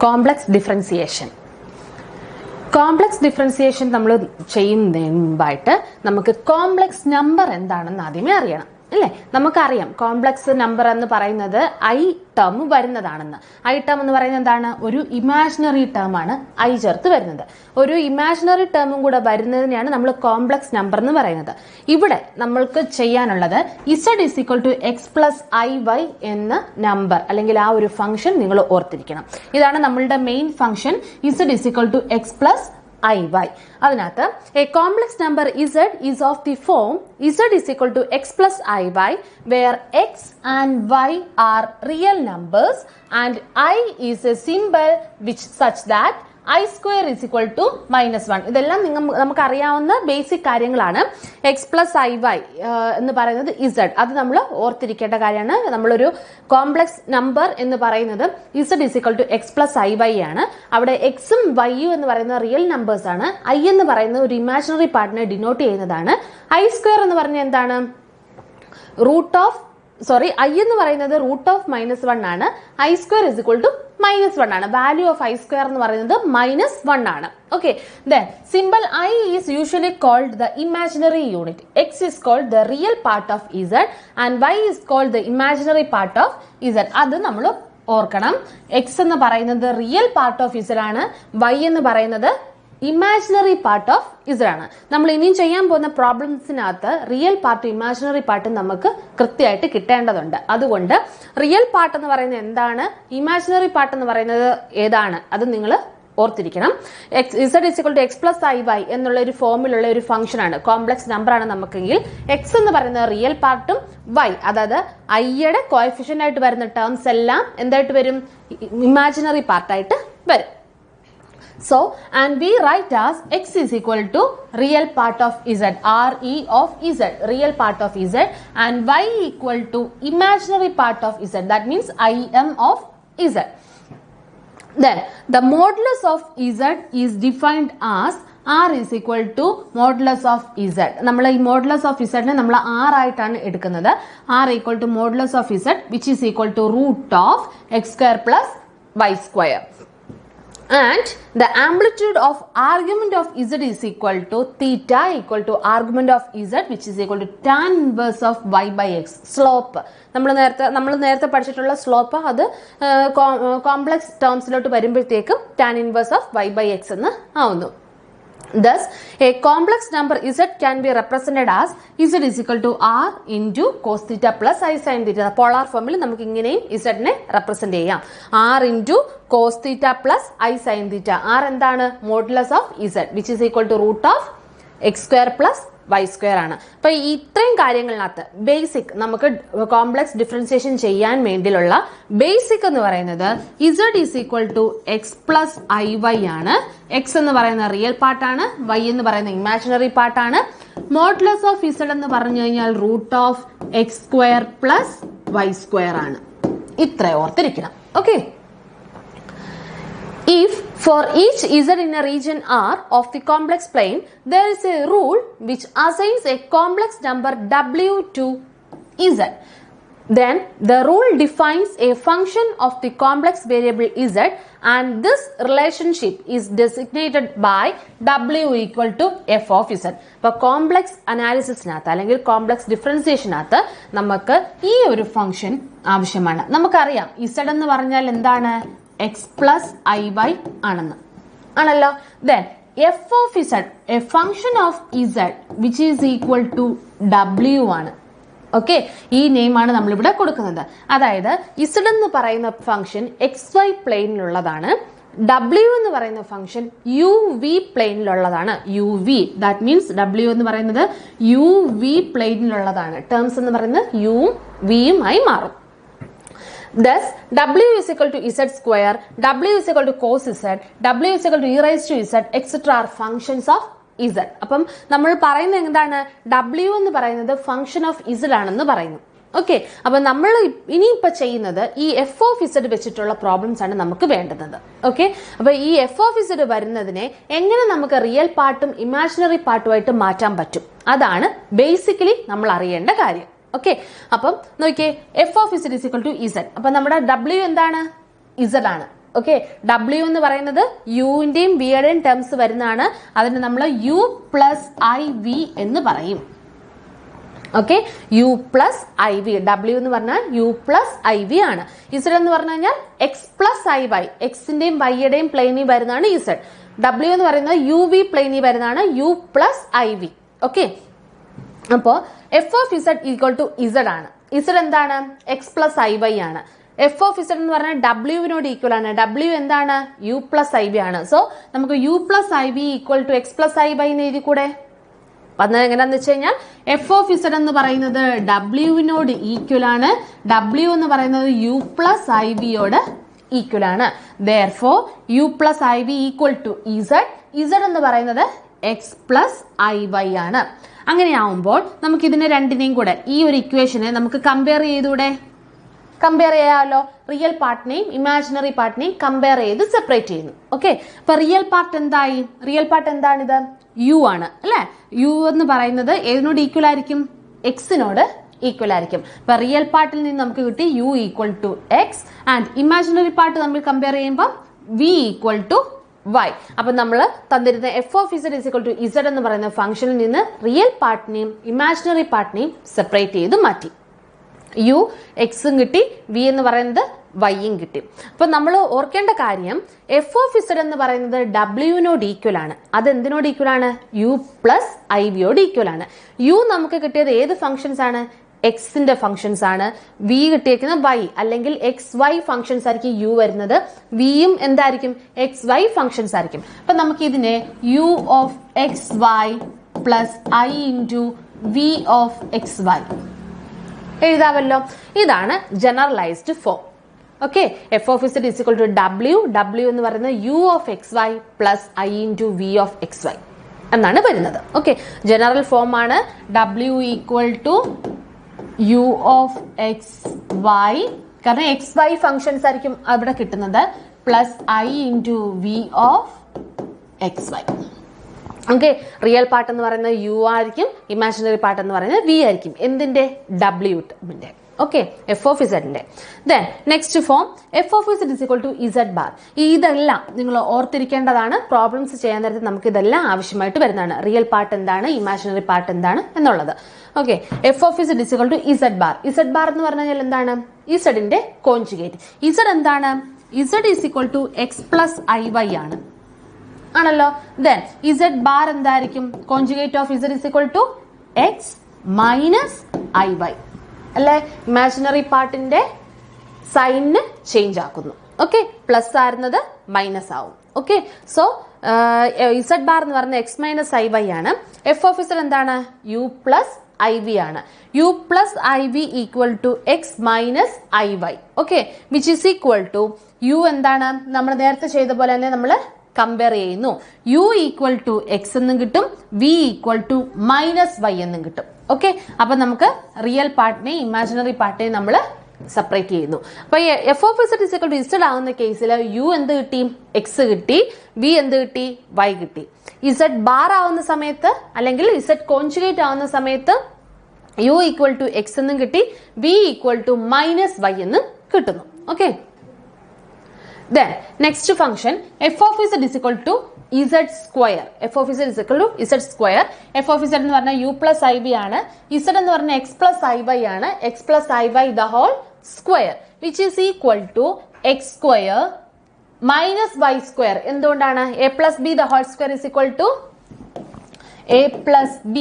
Complex differentiation. Complex differentiation നമ്മൾ ചെയ്യുന്നതിന് മുമ്പായിട്ട് നമുക്ക് കോംപ്ലക്സ് നമ്പർ എന്താണെന്ന് ആദ്യമേ അറിയണം അല്ലേ? നമുക്കറിയാം കോംപ്ലക്സ് നമ്പർ എന്ന് പറയുന്നത് ഐ ടേം വരുന്നതാണെന്ന്. ഐ ടേം എന്ന് പറയുന്നത് എന്താണ്? ഒരു ഇമാജിനറി ടേം ആണ് ഐ ചേർത്ത് വരുന്നത്. ഒരു ഇമാജിനറി ടേമും കൂടെ വരുന്നതിനെയാണ് നമ്മൾ കോംപ്ലക്സ് നമ്പർ എന്ന് പറയുന്നത്. ഇവിടെ നമ്മൾക്ക് ചെയ്യാനുള്ളത് Z is equal to X plus I Y എന്ന നമ്പർ അല്ലെങ്കിൽ ആ ഒരു ഫംഗ്ഷൻ നിങ്ങൾ ഓർത്തിരിക്കണം. ഇതാണ് നമ്മളുടെ main function Z is equal to X plus I y. അതിനകത്ത് a complex number z is of the form z is equal to x plus I y where x and y are real numbers and I is a symbol which such that I square is equal to -1. ഇതെല്ലാം നമുക്ക് അറിയാവുന്ന basic കാര്യങ്ങളാണ്. X plus I Y എന്ന് പറയുന്നത് Z, അത് നമ്മൾ ഓർത്തിരിക്കേണ്ട കാര്യമാണ്. നമ്മളൊരു കോംപ്ലക്സ് നമ്പർ എന്ന് പറയുന്നത് Z is equal to X plus I Y ആണ്. അവിടെ എക്സും വൈയും എന്ന് പറയുന്ന റിയൽ നമ്പേഴ്സ് ആണ്. ഐ എന്ന് പറയുന്നത് ഒരു ഇമാജിനറി പാർട്ടിനെ ഡിനോട്ട് ചെയ്യുന്നതാണ്. ഐ സ്ക്വയർ എന്ന് പറഞ്ഞാൽ എന്താണ്? ഐ എന്ന് പറയുന്നത് √(-1) ആണ്. I square is equal to -1 ആണ്. വാല്യൂ ഓഫ് ഐ സ്ക്വയർ എന്ന് പറയുന്നത് -1 ആണ്. Okay, then simple I is usually called the imaginary unit. X is called the real part of Z and Y is called the imaginary part of Z. അത് നമ്മൾ ഓർക്കണം. X എന്ന് പറയുന്നത് real part of Z ആണ്. Y എന്ന് പറയുന്നത് imaginary part of Z ആണ്. നമ്മൾ ഇനിയും ചെയ്യാൻ പോകുന്ന പ്രോബ്ലംസിനകത്ത് റിയൽ പാർട്ടും ഇമാജിനറി പാർട്ടും നമുക്ക് കൃത്യമായിട്ട് കിട്ടേണ്ടതുണ്ട്. അതുകൊണ്ട് റിയൽ പാർട്ട് എന്ന് പറയുന്നത് എന്താണ്, ഇമാജിനറി പാർട്ട് എന്ന് പറയുന്നത് ഏതാണ്, അത് നിങ്ങൾ ഓർത്തിരിക്കണം. Z is equal to X plus I Y എന്നുള്ള ഒരു ഫോമിലുള്ള ഒരു ഫംഗ്ഷൻ ആണ്, കോംപ്ലക്സ് നമ്പർ ആണ് നമുക്കെങ്കിൽ എക്സ് എന്ന് പറയുന്നത് റിയൽ പാർട്ടും വൈ അതായത് ഐയുടെ കോഎഫിഷ്യന്റ് ആയിട്ട് വരുന്ന ടേംസ് എല്ലാം എന്തായിട്ട് വരും? ഇമാജിനറി പാർട്ടായിട്ട് വരും. So, and we write as x is equal to real part of z, re of z, real part of z, and y equal to imaginary part of z, that means im of z. Then, the modulus of z is defined as r is equal to modulus of z. നമ്മൾ ഈ modulus of z നെ നമ്മൾ r ആയിട്ടാണ് എടുക്കുന്നത്. r equal to modulus of z which is equal to √(x square plus y square). And the amplitude of argument of z is equal to theta equal to argument of z which is equal to tan inverse of y by x. Slope നമ്മൾ നേരത്തെ പഠിച്ചിട്ടുള്ള slope അത് complex ടേംസിലോട്ട് വരുമ്പോഴത്തേക്കും tan inverse of y by x എന്ന് ആവുന്നു. Thus, a complex number z can be represented as z is equal to r into cos theta plus I sin theta. Polar ഫോമിൽ നമുക്ക് ഇങ്ങനെയും z നെ represent ചെയ്യാം. r into cos theta plus I sin theta. r എന്താണ്? Modulus of z which is equal to √(x square plus y square) ആണ്. അപ്പൊ ഇത്രയും കാര്യങ്ങളിനകത്ത് ബേസിക് നമുക്ക് കോംപ്ലക്സ് ഡിഫറൻസിയേഷൻ ചെയ്യാൻ വേണ്ടിയുള്ള ബേസിക് എന്ന് പറയുന്നത് z is equal to X plus I Y ആണ്. എക്സ് എന്ന് പറയുന്ന റിയൽ പാർട്ടാണ്, വൈ എന്ന് പറയുന്ന ഇമാജിനറി പാർട്ടാണ്. മോഡുലസ് ഓഫ് z എന്ന് പറഞ്ഞു കഴിഞ്ഞാൽ √(x square plus y square) ആണ്. ഇത്ര ഓർത്തിരിക്കണം. Okay, if for each z in a region R of the complex plane, there is a rule which assigns a complex number w to z. Then the rule defines a function of the complex variable z and this relationship is designated by w equal to f of z. അപ്പോൾ complex അനാലിസിസിനകത്ത് അല്ലെങ്കിൽ complex ഡിഫറൻസിയേഷനകത്ത് നമുക്ക് ഈ ഒരു function ആവശ്യമാണ്. നമുക്കറിയാം z എന്ന് പറഞ്ഞാൽ എന്താണ്? എക്സ് പ്ലസ് ഐ വൈ ആണല്ലോ. Then F of Z, a function of Z which is equal to W ആണ്. ഓക്കെ, ഈ നെയിം ആണ് നമ്മളിവിടെ കൊടുക്കുന്നത്. അതായത് ഇസഡ് എന്ന് പറയുന്ന ഫംഗ്ഷൻ എക്സ് വൈ പ്ലെയിനിലുള്ളതാണ്. ഡബ്ല്യു എന്ന് പറയുന്ന ഫംഗ്ഷൻ യു വി പ്ലെയിനിലുള്ളതാണ്. U V, that means W എന്ന് പറയുന്നത് യു വി പ്ലെയിനിലുള്ളതാണ്. ടേംസ് എന്ന് പറയുന്നത് യുവും വിയും ആയി മാറും. Thus, w is equal to z square, w is equal to cos z, w is equal to e raised to z, etc. are functions of z. അപ്പം നമ്മൾ പറയുന്നത് എന്താണ്? w എന്ന് പറയുന്നത് ഫംഗ്ഷൻ ഓഫ് z ആണെന്ന് പറയുന്നു. ഓക്കെ, അപ്പൊ നമ്മൾ ഇനിയിപ്പോ ചെയ്യുന്നത് ഈ എഫ് ഓഫ് ഇസഡ് വെച്ചിട്ടുള്ള പ്രോബ്ലംസ് ആണ് നമുക്ക് വേണ്ടുന്നത്. ഓക്കെ, അപ്പൊ ഈ എഫ് ഓഫ് ഇസഡ് വരുന്നതിനെ എങ്ങനെ നമുക്ക് റിയൽ പാർട്ടും ഇമാജിനറി പാർട്ടുമായിട്ട് മാറ്റാൻ പറ്റും, അതാണ് ബേസിക്കലി നമ്മൾ അറിയേണ്ട കാര്യം. ഓക്കെ, അപ്പം നോക്കിയേ, F of Z is equal to Z. അപ്പൊ നമ്മുടെ ഡബ്ല്യു എന്താണ്? ഇസഡ് ആണ്. ഓക്കെ, ഡബ്ല്യു എന്ന് പറയുന്നത് യുവിന്റെയും വിയുടെയും ടേംസ് വരുന്നതാണ്. അതിന് നമ്മൾ യു പ്ലസ് ഐ വി എന്ന് പറയും. Okay, U plus I V. W എന്ന് പറഞ്ഞാൽ യു പ്ലസ് ഐ വി ആണ്. ഇസഡ് എന്ന് പറഞ്ഞു കഴിഞ്ഞാൽ എക്സ് പ്ലസ് ഐ വൈ, എക്സിന്റെയും വൈയുടെയും പ്ലെയിനിൽ വരുന്നതാണ് ഇസഡ്. ഡബ്ല്യു എന്ന് പറയുന്നത് യു വി പ്ലെയിനിൽ വരുന്നതാണ് U plus I V. Okay, അപ്പോ F of Z equal to Z ആണ്. ഇസഡ് എന്താണ്? എക്സ് പ്ലസ് ഐ വൈ ആണ്. എഫ് ഓഫ് ഇസഡ് എന്ന് പറഞ്ഞാൽ ഡബ്ല്യുവിനോട് ഈക്വൽ ആണ്. ഡബ്ല്യു എന്താണ്? യു പ്ലസ് ഐ വി ആണ്. സോ നമുക്ക് U plus I V equal to X plus I Y എന്ന് എഴുതി കൂടെ? അത് എങ്ങനെയാന്ന് വെച്ച് കഴിഞ്ഞാൽ എഫ് ഓഫ് ഇസഡ് എന്ന് പറയുന്നത് ഡബ്ല്യുവിനോട് ഈക്വൽ ആണ്. ഡബ്ല്യു എന്ന് പറയുന്നത് യു പ്ലസ് ഐ വിയോട് ഈക്വൽ ആണ്. Therefore U plus I V equal to Z. Z എന്ന് പറയുന്നത് എക്സ് പ്ലസ് ഐ വൈ ആണ്. അങ്ങനെയാവുമ്പോൾ നമുക്ക് ഇതിനെ രണ്ടിനെയും കൂടെ ഈ ഒരു ഇക്വേഷനെ നമുക്ക് കമ്പയർ ചെയ്തൂടെ? കമ്പയർ ചെയ്യാമല്ലോ. റിയൽ പാർട്ടിനെയും ഇമാജിനറി പാർട്ടിനെയും കമ്പയർ ചെയ്ത് സെപ്പറേറ്റ് ചെയ്യുന്നു. ഓക്കെ, അപ്പൊ റിയൽ പാർട്ട് എന്തായി? റിയൽ പാർട്ട് എന്താണിത്? യു ആണ് അല്ലെ. യു എന്ന് പറയുന്നത് ഏതിനോട് ഈക്വൽ ആയിരിക്കും? എക്സിനോട് ഈക്വൽ ആയിരിക്കും. അപ്പൊ റിയൽ പാർട്ടിൽ നിന്ന് നമുക്ക് കിട്ടി U equal to X and imaginary part നമ്മൾ കമ്പയർ ചെയ്യുമ്പോൾ വി ഈക്വൽ ടു വൈ. അപ്പൊ നമ്മൾ തന്നിരുന്ന F of Z is equal to Z എന്ന് പറയുന്ന ഫംഗ്ഷനിൽ നിന്ന് റിയൽ പാർട്ടിനെയും ഇമാജിനറി പാർട്ടിനെയും സെപ്പറേറ്റ് ചെയ്ത് മാറ്റി. യു എക്സും കിട്ടി, വി എന്ന് പറയുന്നത് വൈയും കിട്ടി. അപ്പൊ നമ്മൾ ഓർക്കേണ്ട കാര്യം എഫ് ഓഫ് ഇസഡ് എന്ന് പറയുന്നത് ഡബ്ല്യുവിനോട് ഈക്വൽ ആണ്. അത് എന്തിനോട് ഈക്വൽ ആണ്? യു പ്ലസ് ഐ വിയോട് ഈക്വൽ ആണ്. യു നമുക്ക് കിട്ടിയത് ഏത് ഫംഗ്ഷൻസ് ആണ്? എക്സിന്റെ ഫംഗ്ഷൻസ് ആണ്. വി കിട്ടിയേക്കുന്ന വൈ അല്ലെങ്കിൽ എക്സ് വൈ ഫംഗ്ഷൻസ് ആയിരിക്കും യു വരുന്നത്. വിയും എന്തായിരിക്കും? എക്സ് വൈ ഫംഗ്ഷൻസ് ആയിരിക്കും. അപ്പൊ നമുക്ക് ഇതിനെ U of X Y plus I into V of X Y എഴുതാമല്ലോ. ഇതാണ് generalised form. Okay, F of Z is equal to W. W എന്ന് പറയുന്നത് U of X Y plus I into V of X Y എന്നാണ് വരുന്നത്. Okay, general form ആണ് W equal to U of X Y, കാരണം X Y functions ആയിരിക്കും അവിടെ കിട്ടുന്നത്, plus I into V of X Y. Okay, real part എന്ന് പറയുന്നത് U ആയിരിക്കും, ഇമാജിനറി പാർട്ട് എന്ന് പറയുന്നത് വി ആയിരിക്കും. എന്തിന്റെ? ഡബ്ല്യുവിന്റെ. ഓക്കെ, എഫ് ഓഫ് ഇസഡിന്റെ. Then next form F of Z is equal to Z bar. ഇതെല്ലാം നിങ്ങൾ ഓർത്തിരിക്കേണ്ടതാണ്. പ്രോബ്ലംസ് ചെയ്യാൻ നേരത്തെ നമുക്ക് ഇതെല്ലാം ആവശ്യമായിട്ട് വരുന്നതാണ്. റിയൽ പാർട്ട് എന്താണ്, ഇമാജിനറി പാർട്ട് എന്താണ് എന്നുള്ളത്. Okay, F of Z is equal to Z bar. Z bar എന്ന് പറഞ്ഞാൽ എന്താണ്? ഇസഡിന്റെ കോൺജുഗേറ്റ്. ഇസഡ് എന്താണ്? Z is equal to X plus I Y ആണ് ആണല്ലോ. ദെൻ ഇസഡ് ബാർ എന്തായിരിക്കും? Conjugate of Z is equal to X minus I Y അല്ലെ. Imaginary പാർട്ടിന്റെ സൈനിന് ചേഞ്ച് ആക്കുന്നു. ഓക്കെ, പ്ലസ് ആയിരുന്നത് മൈനസ് ആവും. ഓക്കെ, സോ ഇസഡ് ബാർ എന്ന് പറയുന്നത് എക്സ് മൈനസ് ഐ വൈ ആണ്. എഫ് ഓഫ് ഇസഡ് എന്താണ്? യു പ്ലസ് ഐ വി ആണ്. U plus I V equal to X minus I Y. Okay, which is equal to U എന്താണ്? നമ്മൾ നേരത്തെ ചെയ്ത പോലെ തന്നെ നമ്മൾ കമ്പയർ ചെയ്യുന്നു. യു ഈക്വൽ ടു എക്സ് എന്നും കിട്ടും, V equal to minus Y എന്നും കിട്ടും. ഓക്കെ, അപ്പൊ നമുക്ക് റിയൽ പാർട്ടിനെയും ഇമാജിനറി പാർട്ടിനെയും നമ്മൾ സെപ്പറേറ്റ് ചെയ്യുന്നു. അപ്പൊ F of Z is equal to Z ആവുന്ന കേസിൽ യു എന്ത് കിട്ടി? എക്സ് കിട്ടി. വി എന്ത് കിട്ടി? വൈ കിട്ടി. ഇസഡ് ബാർ ആവുന്ന സമയത്ത് അല്ലെങ്കിൽ ഇസഡ് കോൺജുഗേറ്റ് ആവുന്ന സമയത്ത് യു ഈക്വൽ ടു എക്സ് എന്നും കിട്ടി, V equal to minus Y എന്നും കിട്ടുന്നു. Okay, then next function f of z is equal to z square. f of z is equal to z square. f of z എന്ന് പറഞ്ഞാൽ u plus iv ആണ്. z എന്ന് പറഞ്ഞാൽ x plus iy ആണ്. x plus iy the whole square which is equal to x square minus y square. എന്തുകൊണ്ടാണ്? a plus b the whole square is equal to a plus b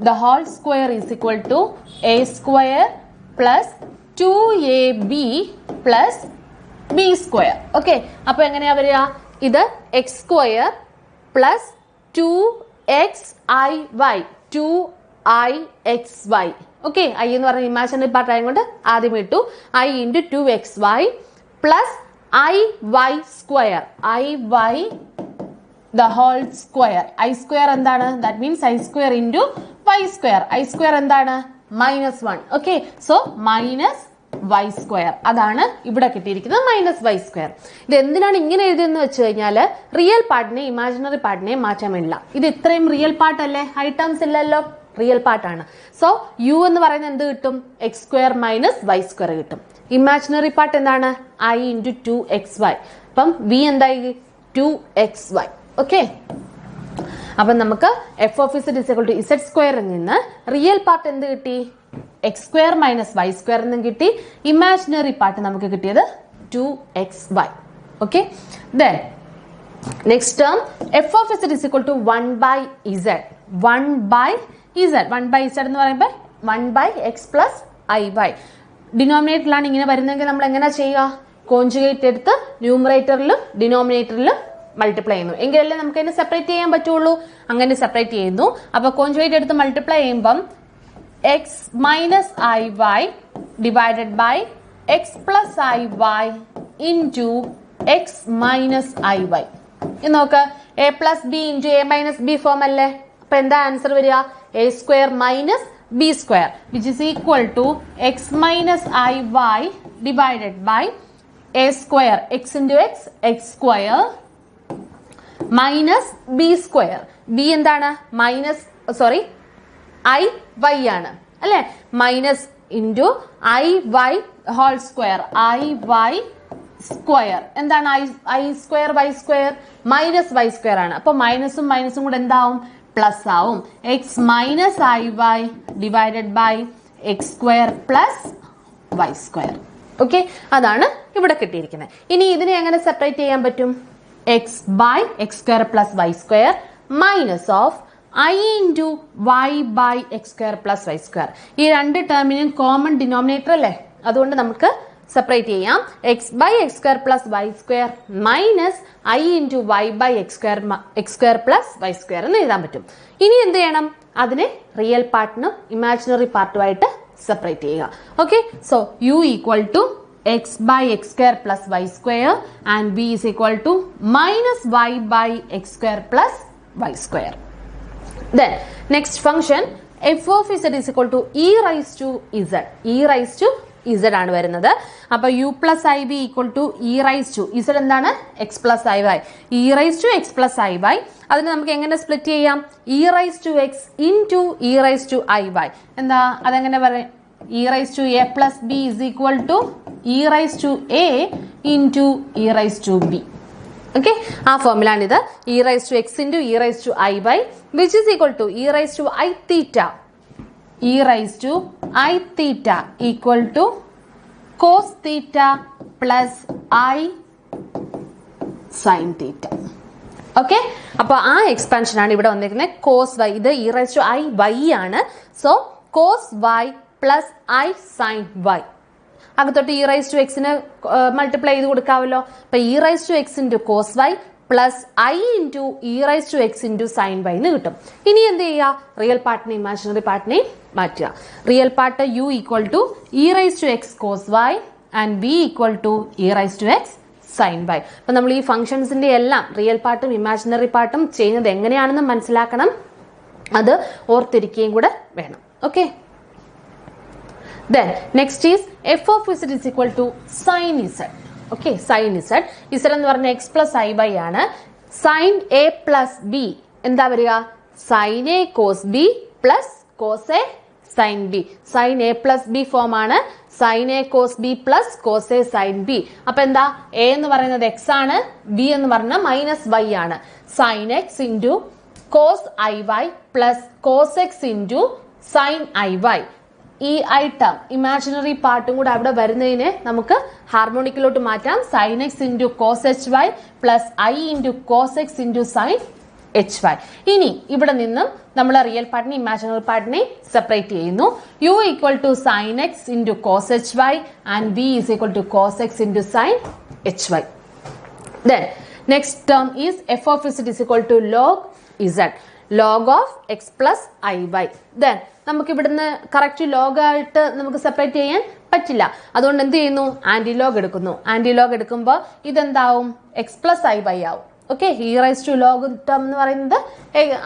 the whole square is equal to a square plus 2ab plus b square. Okay, അപ്പൊ എങ്ങനെയാ വരിക? ഇത് X square plus 2xiy 2ixy. Okay, I എന്ന് പറഞ്ഞ imaginary part ആയതുകൊണ്ട് ആദ്യം ഇട്ടു I into 2xy plus iy square iy the whole square. i square എന്താണ്? That means i square into y square. i square എന്താണ്? -1. Okay, so minus Y square. അതാണ് ഇവിടെ കിട്ടിയിരിക്കുന്നത് മൈനസ് വൈ സ്ക്വയർ. ഇത് എന്തിനാണ് ഇങ്ങനെ എഴുതിയെന്ന് വെച്ച് കഴിഞ്ഞാൽ റിയൽ പാർട്ടിനെ ഇമാജിനറി പാർട്ടിനെ മാറ്റാൻ വേണ്ടില്ല. ഇത് ഇത്രയും റിയൽ പാർട്ട് അല്ലേ, ഹൈ ടേംസ് ഇല്ലല്ലോ, റിയൽ പാർട്ടാണ്. സോ യു എന്ന് പറയുന്നത് എന്ത് കിട്ടും? X square minus Y square കിട്ടും. ഇമാജിനറി പാർട്ട് എന്താണ് I into 2xy. അപ്പം v എന്തായി 2xy. ഓക്കെ, അപ്പം നമുക്ക് f of z is equal to z സ്ക്വയറിൽ നിന്ന് റിയൽ പാർട്ട് എന്ത് കിട്ടി x square minus y square എന്നും കിട്ടി. ഇമാജിനറി പാർട്ട് നമുക്ക് കിട്ടിയത് 2xy. Okay, then next term f of z is equal to 1 by z. 1 by z എന്ന് പറയുമ്പോൾ 1 by x plus iy. ഡിനോമിനേറ്ററിലാണ് ഇങ്ങനെ വരുന്നതെങ്കിൽ നമ്മൾ എങ്ങനെ ചെയ്യുക? കോൺജുഗേറ്റ് എടുത്ത് ന്യൂമറേറ്ററിലും ഡിനോമിനേറ്ററിലും മൾട്ടിപ്ലൈ ചെയ്യുന്നു എങ്കിലല്ലേ നമുക്ക് അതിനെ സെപ്പറേറ്റ് ചെയ്യാൻ പറ്റുള്ളൂ. അങ്ങനെ സെപ്പറേറ്റ് ചെയ്യുന്നു. അപ്പൊ കോൺജുഗേറ്റ് എടുത്ത് മൾട്ടിപ്ലൈ ചെയ്യുമ്പം x minus iy divided by x plus iy into x minus iy. ഇത് നോക്ക്, a plus B into A minus B form അല്ലേ? അപ്പൊ എന്താ ആൻസർ വരിക? A square minus B square which is equal to X minus iy divided by A square X into X square minus B square. B എന്താണ്? Minus I Y ആണ് അല്ലെ? Minus into iy whole square iy square എന്താണ്? I square Y square minus Y square ആണ്. അപ്പൊ മൈനസും മൈനസും കൂടെ എന്താവും? പ്ലസ് ആവും. X minus iy divided by X square plus Y square. Okay, അതാണ് ഇവിടെ കിട്ടിയിരിക്കുന്നത്. ഇനി ഇതിനെ എങ്ങനെ സെപ്പറേറ്റ് ചെയ്യാൻ പറ്റും? X by X square plus Y square minus of I into Y by X square plus Y square. ഈ രണ്ട് ടേമിനും കോമൺ ഡിനോമിനേറ്റർ അല്ലേ? അതുകൊണ്ട് നമുക്ക് സെപ്പറേറ്റ് ചെയ്യാം. X by X square plus Y square minus I into Y by X square plus Y square എന്ന് എഴുതാൻ പറ്റും. ഇനി എന്ത് ചെയ്യണം? അതിനെ റിയൽ പാർട്ടിനും ഇമാജിനറി പാർട്ടുമായിട്ട് സെപ്പറേറ്റ് ചെയ്യുക. Okay, so U equal to x by x square plus y square and b is equal to minus y by x square plus y square. Then next function f of z is equal to e raised to z. e raised to z ആണ് വരുന്നത്. അപ്പൊ u plus ib equal to e raised to z എന്താണ്? x plus iy. e raised to x plus iy അതിനെ നമുക്ക് എങ്ങനെ split ചെയ്യാം? e raised to x into e raised to iy. എന്താ അതെങ്ങനെ പറയാം? e raised to a plus b is equal to e raised to a into e raised to b. Okay, ആ formula ആണിത്. e raised to x into e raised to iy which is equal to e raised to I theta. e raised to I theta equal to cos theta plus I sin theta. Okay, അപ്പൊ ആ expansion ആണ് ഇവിടെ വന്നിരിക്കുന്നത്. Cos Y, ഇത് e raised to I y ആണ്. So cos Y plus I sine Y. അകത്തോട്ട് E raise to എക്സിന് multiply ചെയ്ത് കൊടുക്കാമല്ലോ. അപ്പൊ E raise to X into cos Y plus I into E raise to X into sine Y എന്ന് കിട്ടും. ഇനി എന്ത് ചെയ്യുക? റിയൽ പാർട്ടിനെ ഇമാജിനറി പാർട്ടിനെ മാറ്റുക. Real part U equal to E raise to X cos Y and B equal to E raise to X sine Y. അപ്പൊ നമ്മൾ ഈ ഫംഗ്ഷൻസിന്റെ എല്ലാം റിയൽ പാർട്ടും ഇമാജിനറി പാർട്ടും ചെയ്യുന്നത് എങ്ങനെയാണെന്ന് മനസ്സിലാക്കണം. അത് ഓർത്തിരിക്കുകയും കൂടെ വേണം. Okay, then next is f of z is equal to sin z. Okay, sin z. z എന്ന് പറഞ്ഞാൽ x plus iy ആണ്. sin a plus b എന്താ വരിക? sin a cos b plus cos a sin b. sin a plus b form ആണ്. sin a cos b plus cos a sin b. അപ്പൊ എന്താ? a എന്ന് പറയുന്നത് x ആണ്, b എന്ന് പറഞ്ഞാൽ മൈനസ് y ആണ്. sin x into cos iy plus cos x into sin iy. ഈ ഐ ടേം ഇമാജിനറി പാർട്ടും കൂടെ അവിടെ വരുന്നതിനെ നമുക്ക് ഹാർമോണിക്കിലോട്ട് മാറ്റാം. Sine X into cos H Y plus I into cos X into sine H Y. ഇനി ഇവിടെ നിന്നും നമ്മൾ റിയൽ പാർട്ടിനെ ഇമാജിനറി പാർട്ടിനെ സെപ്പറേറ്റ് ചെയ്യുന്നു. U equal to sine X into cos H Y and B is equal to cos X into sine H Y. Then next term is F of Z is equal to log Z. Log of X plus I Y. Then നമുക്ക് ഇവിടുന്ന് correct ലോഗായിട്ട് നമുക്ക് separate ചെയ്യാൻ പറ്റില്ല. അതുകൊണ്ട് എന്ത് ചെയ്യുന്നു? Anti log എടുക്കുന്നു. Anti log എടുക്കുമ്പോൾ ഇതെന്താവും? എക്സ് പ്ലസ് ഐ വൈ ആവും. Okay, E raise to log term എന്ന് പറയുന്നത്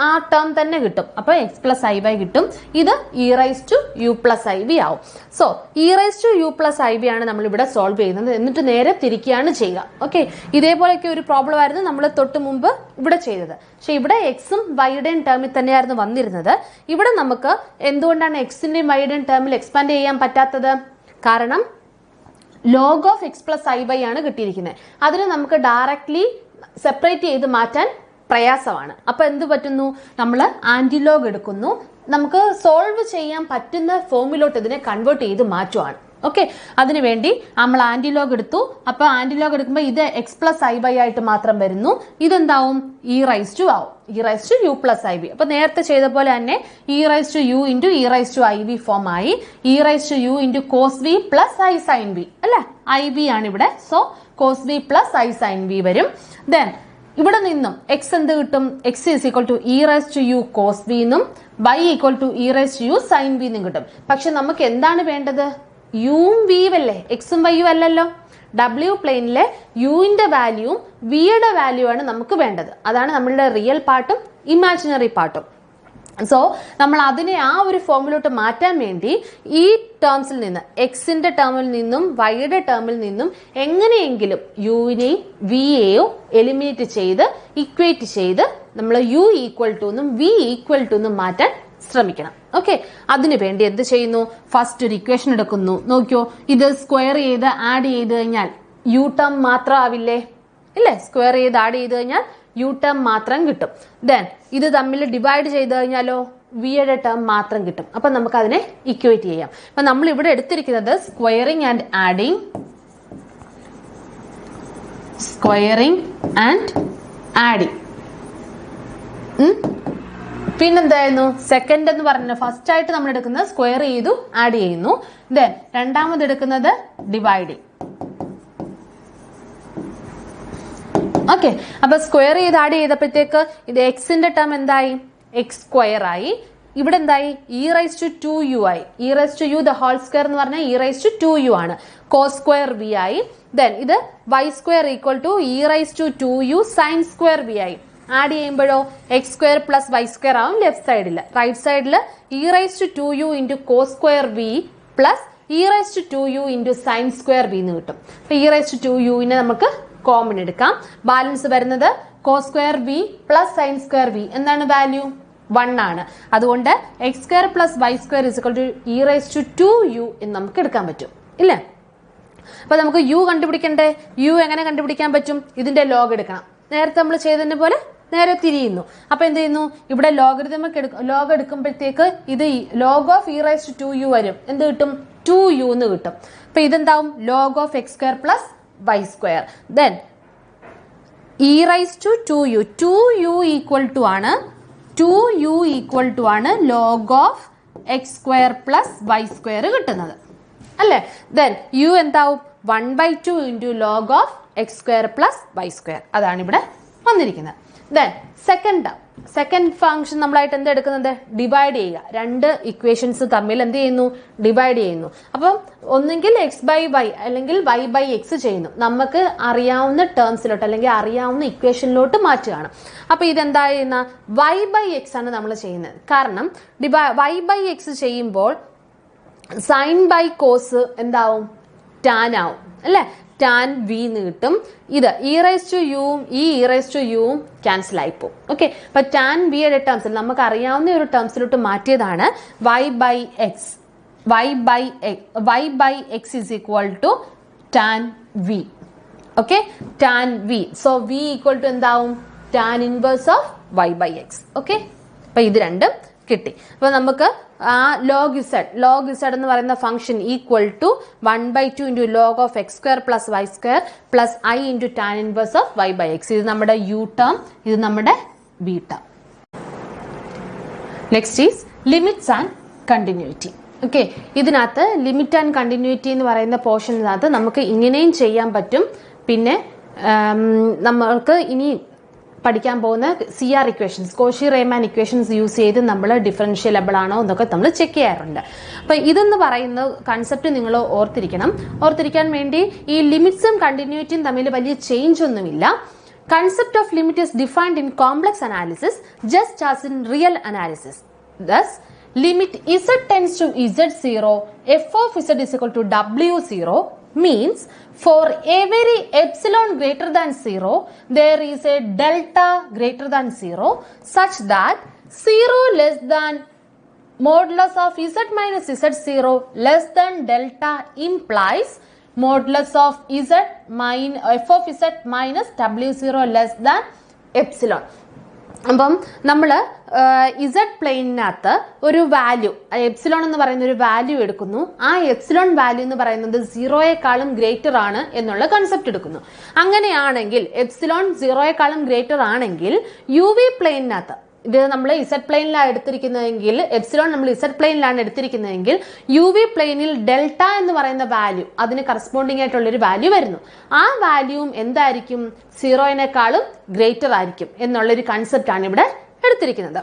ആ ടേം തന്നെ കിട്ടും. അപ്പൊ എക്സ് പ്ലസ് ഐ വൈ കിട്ടും. ഇത് E raise to U plus I V ആവും. So E raise to U plus I V ആണ് നമ്മൾ ഇവിടെ സോൾവ് ചെയ്യുന്നത്. എന്നിട്ട് നേരെ തിരിക്കുകയാണ് ചെയ്യുക. ഓക്കെ, ഇതേപോലെയൊക്കെ ഒരു പ്രോബ്ലം ആയിരുന്നു നമ്മൾ തൊട്ട് മുമ്പ് ഇവിടെ ചെയ്തത്. പക്ഷെ ഇവിടെ എക്സും വൈയുടെയും ടേമിൽ തന്നെയായിരുന്നു വന്നിരുന്നത്. ഇവിടെ നമുക്ക് എന്തുകൊണ്ടാണ് എക്സിന്റെയും വൈയുടെയും ടേമിൽ എക്സ്പാൻഡ് ചെയ്യാൻ പറ്റാത്തത്? കാരണം log of x plus I by ആണ് കിട്ടിയിരിക്കുന്നത്. അതിനെ നമുക്ക് ഡയറക്ട്ലി സെപ്പറേറ്റ് ചെയ്ത് മാറ്റാൻ പ്രയാസമാണ്. അപ്പോൾ എന്ത് പറ്റുന്നു, നമ്മൾ ആന്റിലോഗ് എടുക്കുന്നു, നമുക്ക് സോൾവ് ചെയ്യാൻ പറ്റുന്ന ഫോമിലോട്ട് ഇതിനെ കൺവേർട്ട് ചെയ്ത് മാറ്റുവാണ്. ഓക്കെ, അതിനുവേണ്ടി നമ്മൾ ആന്റിലോഗ് എടുത്തു. അപ്പോൾ ആന്റിലോഗ് എടുക്കുമ്പോൾ ഇത് എക്സ് പ്ലസ് ഐ ബൈ ആയിട്ട് മാത്രം വരുന്നു. ഇതെന്താവും, ഇ റൈസ് ടു ആവും, E raise to U plus I B. അപ്പൊ നേരത്തെ ചെയ്ത പോലെ തന്നെ E raise to U into E raise to I B form ആയി. E raise to U into cos B plus I sine B അല്ലെ, I B ആണ് ഇവിടെ. So cos B plus I sine B വരും. Then ഇവിടെ നിന്നും X എന്ത് കിട്ടും, X is equal to E raise to U cos B എന്നും Y equal to E raise to U sine B എന്നും കിട്ടും. പക്ഷെ നമുക്ക് എന്താണ് വേണ്ടത്, യുവും വിയും അല്ലേ, എക്സും വൈയും അല്ലല്ലോ. ഡബ്ല്യു പ്ലെയിനിലെ യുവിന്റെ വാല്യൂവും വിയുടെ വാല്യൂ ആണ് നമുക്ക് വേണ്ടത്. അതാണ് നമ്മളുടെ റിയൽ പാർട്ടും ഇമാജിനറി പാർട്ടും. സോ നമ്മൾ അതിനെ ആ ഒരു ഫോമിലോട്ട് മാറ്റാൻ വേണ്ടി ഈ ടേംസിൽ നിന്ന്, എക്സിന്റെ ടേമിൽ നിന്നും വൈയുടെ ടേമിൽ നിന്നും എങ്ങനെയെങ്കിലും യുവിനെയും വിയെയും എലിമിനേറ്റ് ചെയ്ത് ഇക്വേറ്റ് ചെയ്ത് നമ്മൾ യു ഈക്വൽ ടു എന്നും വി ഈക്വൽ ടു എന്നും മാറ്റാൻ ശ്രമിക്കണം. ഓക്കെ, അതിനു വേണ്ടി എന്ത് ചെയ്യുന്നു, ഫസ്റ്റ് ഒരു ഇക്വേഷൻ എടുക്കുന്നു. നോക്കിയോ, ഇത് സ്ക്വയർ ചെയ്ത് ആഡ് ചെയ്ത് കഴിഞ്ഞാൽ യു ടേം മാത്രം ആവില്ലേ, ഇല്ലേ? സ്ക്വയർ ചെയ്ത് ആഡ് ചെയ്ത് കഴിഞ്ഞാൽ യു ടേം മാത്രം കിട്ടും. ദെൻ ഇത് തമ്മിൽ ഡിവൈഡ് ചെയ്ത് കഴിഞ്ഞാലോ വിയുടെ ടേം മാത്രം കിട്ടും. അപ്പൊ നമുക്ക് അതിനെ ഇക്വേറ്റ് ചെയ്യാം. അപ്പൊ നമ്മൾ ഇവിടെ എടുത്തിരിക്കുന്നത് squaring and adding, squaring and adding. പിന്നെന്തായിരുന്നു, സെക്കൻഡ് എന്ന് പറഞ്ഞ ഫസ്റ്റ് ആയിട്ട് നമ്മൾ എടുക്കുന്നത് സ്ക്വയർ ചെയ്തു ആഡ് ചെയ്യുന്നു. ദെൻ രണ്ടാമത് എടുക്കുന്നത് ഡിവൈഡിങ്. ഓക്കെ, അപ്പൊ സ്ക്വയർ ചെയ്ത് ആഡ് ചെയ്തപ്പോഴത്തേക്ക് ഇത് എക്സിന്റെ ടേം എന്തായി, എക്സ് സ്ക്വയർ ആയി. ഇവിടെ എന്തായി, ഇ റൈസ് ടു 2u ആയി. E raise to U the whole square എന്ന് പറഞ്ഞാൽ ഇ റൈസ് ടു 2u ആണ്. കോസ് സ്ക്വയർ വി ആയി. ദെൻ ഇത് Y square equal to E raise to 2u sine square V ആയി. ആഡ് ചെയ്യുമ്പോഴോ X square plus Y square ആവും left സൈഡിൽ. Right സൈഡിൽ E raise to 2u into cos square V plus E raise to 2u into sine square V എന്ന് കിട്ടും. അപ്പൊ E raise to 2uവിനെ നമുക്ക് common എടുക്കാം. ബാലൻസ് വരുന്നത് cos square V plus sine square V. എന്താണ് value, 1 ആണ്. അതുകൊണ്ട് X square plus Y square is equal to E raise to 2u എന്ന് നമുക്ക് എടുക്കാൻ പറ്റും, ഇല്ലേ? അപ്പൊ നമുക്ക് യു കണ്ടുപിടിക്കണ്ടേ. യു എങ്ങനെ കണ്ടുപിടിക്കാൻ പറ്റും, ഇതിന്റെ ലോഗ് എടുക്കണം. നേരത്തെ നമ്മൾ ചെയ്തതിനെ പോലെ നേരെ തിരിയുന്നു. അപ്പൊ എന്ത് ചെയ്യുന്നു, ഇവിടെ ലോഗ് എടുക്കുമ്പോഴത്തേക്ക് ഇത് log of E raise to 2u വരും. എന്ത് കിട്ടും, 2u എന്ന് കിട്ടും. അപ്പൊ ഇതെന്താവും, log of X square plus Y square. Then E raise to 2u, 2u equal to ആണ്, 2u ഈക്വൽ ടു ആണ് log of X square plus Y square കിട്ടുന്നത് അല്ലേ. ദെൻ യു എന്താവും, 1/2 into log of X square plus Y square. അതാണ് ഇവിടെ വന്നിരിക്കുന്നത്. Then second function നമ്മളായിട്ട് എന്താ എടുക്കുന്നത്, ഡിവൈഡ് ചെയ്യുക. രണ്ട് ഇക്വേഷൻസ് തമ്മിൽ എന്ത് ചെയ്യുന്നു, ഡിവൈഡ് ചെയ്യുന്നു. അപ്പം ഒന്നെങ്കിൽ എക്സ് ബൈ വൈ അല്ലെങ്കിൽ വൈ ബൈ എക്സ് ചെയ്യുന്നു. നമുക്ക് അറിയാവുന്ന ടേംസിലോട്ട് അല്ലെങ്കിൽ അറിയാവുന്ന ഇക്വേഷനിലോട്ട് മാറ്റുകയാണ്. അപ്പൊ ഇതെന്താ ചെയ്യുന്ന, വൈ ബൈ എക്സ് ആണ് നമ്മൾ ചെയ്യുന്നത്. കാരണം വൈ ബൈ എക്സ് ചെയ്യുമ്പോൾ സൈൻ ബൈ കോസ് എന്താവും, ടാൻ ആവും അല്ലെ, ടാൻ വി എന്ന് കിട്ടും. ഇത് ഇ റൈസ് ടു യുവും ഈ ഇ റൈസ് ടു യുവും ക്യാൻസൽ ആയിപ്പോവും. ഓക്കെ, അപ്പൊ ടാൻ വിയുടെ ടേംസിൽ നമുക്ക് അറിയാവുന്ന ഒരു ടേംസിലോട്ട് മാറ്റിയതാണ് Y by X. Y by X is equal to tan V. Okay, tan V. So V equal to എന്താവും, tan inverse of Y by X. Okay, അപ്പൊ ഇത് രണ്ടും കിട്ടി. അപ്പൊ നമുക്ക് ആ ലോഗ് ഇസഡ് എന്ന് പറയുന്ന function equal to 1/2 into log of X square plus Y square plus I into tan inverse of Y by X. ഇത് നമ്മുടെ യു ടേം, ഇത് നമ്മുടെ B term. Next is limits and continuity. ഓക്കെ, ഇതിനകത്ത് limit and continuity എന്ന് പറയുന്ന പോർഷനകത്ത് നമുക്ക് ഇങ്ങനെയും ചെയ്യാൻ പറ്റും. പിന്നെ നമ്മൾക്ക് ഇനി പഠിക്കാൻ പോകുന്ന CR equations, Cauchy Riemann equations use ചെയ്ത് നമ്മൾ ഡിഫറൻഷ്യലബിൾ ആണോ എന്നൊക്കെ നമ്മൾ ചെക്ക് ചെയ്യാറുണ്ട്. അപ്പൊ ഇതെന്ന് പറയുന്ന കൺസെപ്റ്റ് നിങ്ങൾ ഓർത്തിരിക്കാൻ വേണ്ടി ഈ ലിമിറ്റ്സും കണ്ടിന്യൂറ്റിയും തമ്മിൽ വലിയ ചേഞ്ച് ഒന്നുമില്ല. Concept of limit is defined in complex analysis just as in real analysis. Thus, limit z tends to z0, f of z is equal to w0 means for every epsilon greater than 0, there is a delta greater than 0 such that 0 less than modulus of z minus z0 less than delta implies modulus of z f of z minus w0 less than epsilon. അപ്പം നമ്മൾ Z പ്ലെയിനകത്ത് ഒരു value epsilon എന്ന് പറയുന്ന ഒരു value എടുക്കുന്നു. ആ epsilon value എന്ന് പറയുന്നത് 0യെക്കാളും ഗ്രേറ്റർ ആണ് എന്നുള്ള കൺസെപ്റ്റ് എടുക്കുന്നു. അങ്ങനെയാണെങ്കിൽ എപ്സിലോൺ 0യെക്കാളും ഗ്രേറ്റർ ആണെങ്കിൽ യു വി പ്ലെയിനകത്ത്, ഇത് നമ്മൾ ഇസഡ് പ്ലെയിനിലാണ് എടുത്തിരിക്കുന്നതെങ്കിൽ, എപ്സിലോൺ നമ്മൾ ഇസഡ് പ്ലെയിനിലാണ് എടുത്തിരിക്കുന്നതെങ്കിൽ യു വി പ്ലെയിനിൽ ഡെൽറ്റ എന്ന് പറയുന്ന വാല്യൂ അതിന് കറസ്പോണ്ടിങ് ആയിട്ടുള്ളൊരു വാല്യൂ വരുന്നു. ആ വാല്യൂവും എന്തായിരിക്കും? 0യെക്കാളും ഗ്രേറ്റർ ആയിരിക്കും എന്നുള്ളൊരു കൺസെപ്റ്റ് ആണ് ഇവിടെ എടുത്തിരിക്കുന്നത്.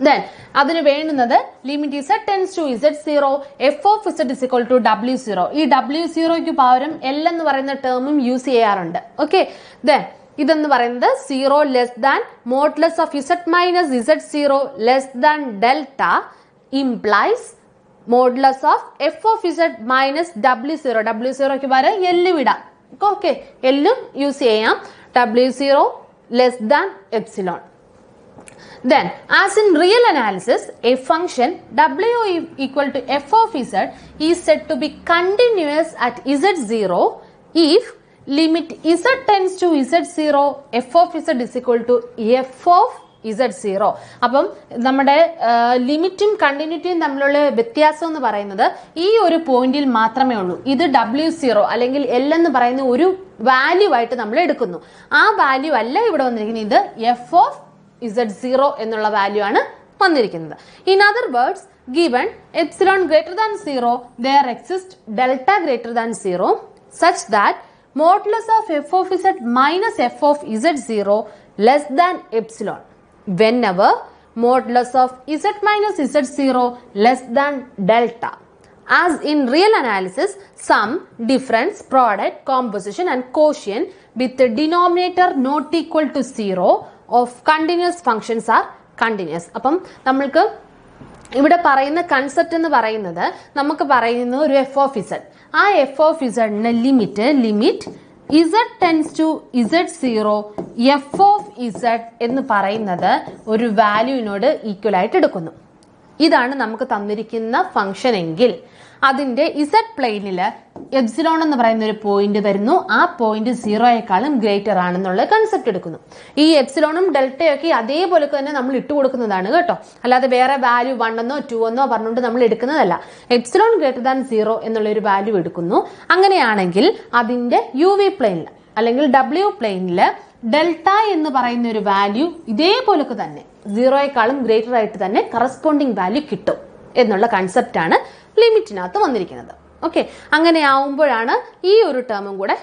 Then അതിന് വേണ്ടുന്നത് limit z tends to z0 f of z is equal to w0. ഈ w0ക്ക് പകരം l എന്ന് പറയുന്ന ടേമും യൂസ് ചെയ്യാറുണ്ട്. ഓക്കെ, then ഇതെന്ന് പറയുന്നത് 0 less than modulus of z minus z0 less than delta implies modulus of f of z minus w0. w0ക്ക് പകരം l വിടാം. Okay, എല്ലും യൂസ് ചെയ്യാം. w0 less than epsilon. Then, as in real analysis, a function w equal to f of z is said to be continuous at z0 if limit z tends to z0 f of z is equal to f of z0. അപ്പം നമ്മുടെ ലിമിറ്റും കണ്ടിന്യൂറ്റിയും തമ്മിലുള്ള വ്യത്യാസം എന്ന് പറയുന്നത് ഈ ഒരു പോയിന്റിൽ മാത്രമേ ഉള്ളൂ. ഇത് w0 അല്ലെങ്കിൽ l എന്ന് പറയുന്ന ഒരു വാല്യൂ ആയിട്ട് നമ്മൾ എടുക്കുന്നു. ആ വാല്യൂ അല്ല ഇവിടെ വന്നിരിക്കുന്നത്. ഇത് f of z0 എന്നുള്ള വാല്യൂ ആണ് വന്നിരിക്കുന്നത്. In other words, given epsilon greater than 0, there exists delta greater than 0 such that modulus of f of z minus f of z0 less than epsilon whenever modulus of z minus z0 less than delta. As in real analysis, sum, difference, product, composition and quotient with the denominator not equal to 0 of continuous functions are continuous. അപ്പം നമ്മൾക്ക് ഇവിടെ പറയുന്ന concept എന്ന് പറയുന്നത്, നമുക്ക് പറയുന്ന ഒരു F of Z, ആ എഫ് ഓഫ് ഇസഡിന്റെ limit Z tends to z0 F of Z എന്ന് പറയുന്നത് ഒരു വാല്യൂവിനോട് ഈക്വൽ ആയിട്ട് എടുക്കുന്നു. ഇതാണ് നമുക്ക് തന്നിരിക്കുന്ന ഫംഗ്ഷൻ എങ്കിൽ അതിന്റെ ഇസഡ് പ്ലെയിനിൽ എപ്സിലോൺ എന്ന് പറയുന്ന ഒരു പോയിന്റ് വരുന്നു. ആ പോയിന്റ് 0യെക്കാളും ഗ്രേറ്റർ ആണെന്നുള്ള കൺസെപ്റ്റ് എടുക്കുന്നു. ഈ എപ്സിലോണും ഡെൽറ്റയും ഒക്കെ അതേപോലെ തന്നെ നമ്മൾ ഇട്ട് കൊടുക്കുന്നതാണ് കേട്ടോ. അല്ലാതെ വേറെ വാല്യൂ 1 എന്നോ 2 എന്നോ പറഞ്ഞുകൊണ്ട് നമ്മൾ എടുക്കുന്നതല്ല. എപ്സിലോൺ ഗ്രേറ്റർ ദാൻ 0 എന്നുള്ള ഒരു വാല്യൂ എടുക്കുന്നു. അങ്ങനെയാണെങ്കിൽ അതിന്റെ യു വി പ്ലെയിനിൽ അല്ലെങ്കിൽ ഡബ്ല്യു പ്ലെയിനിൽ ഡെൽറ്റ എന്ന് പറയുന്ന ഒരു വാല്യൂ ഇതേപോലൊക്കെ തന്നെ 0യെക്കാളും ഗ്രേറ്റർ ആയിട്ട് തന്നെ കറസ്പോണ്ടിങ് വാല്യൂ കിട്ടും എന്നുള്ള കൺസെപ്റ്റ് ആണ് ലിമിറ്റിനകത്ത് വന്നിരിക്കുന്നത്. ഓക്കെ, അങ്ങനെ ആവുമ്പോഴാണ് ഈ ഒരു ടേമും കൂടെ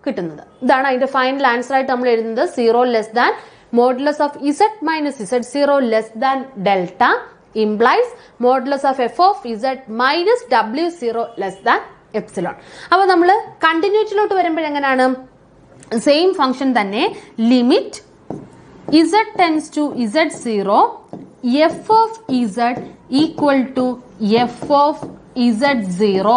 കിട്ടുന്നത്. ഇതാണ് അതിന്റെ ഫൈനൽ ആൻസർ ആയിട്ട് നമ്മൾ എഴുതുന്നത്. 0 less than modulus of z minus z0 less than delta implies modulus of f of z minus w0 less than epsilon. അപ്പൊ നമ്മൾ കണ്ടിന്യൂറ്റിയിലോട്ട് വരുമ്പോൾ എങ്ങനെയാണ്? സെയിം ഫംഗ്ഷൻ തന്നെ, limit z tends to z0 f of z equal to f of z0.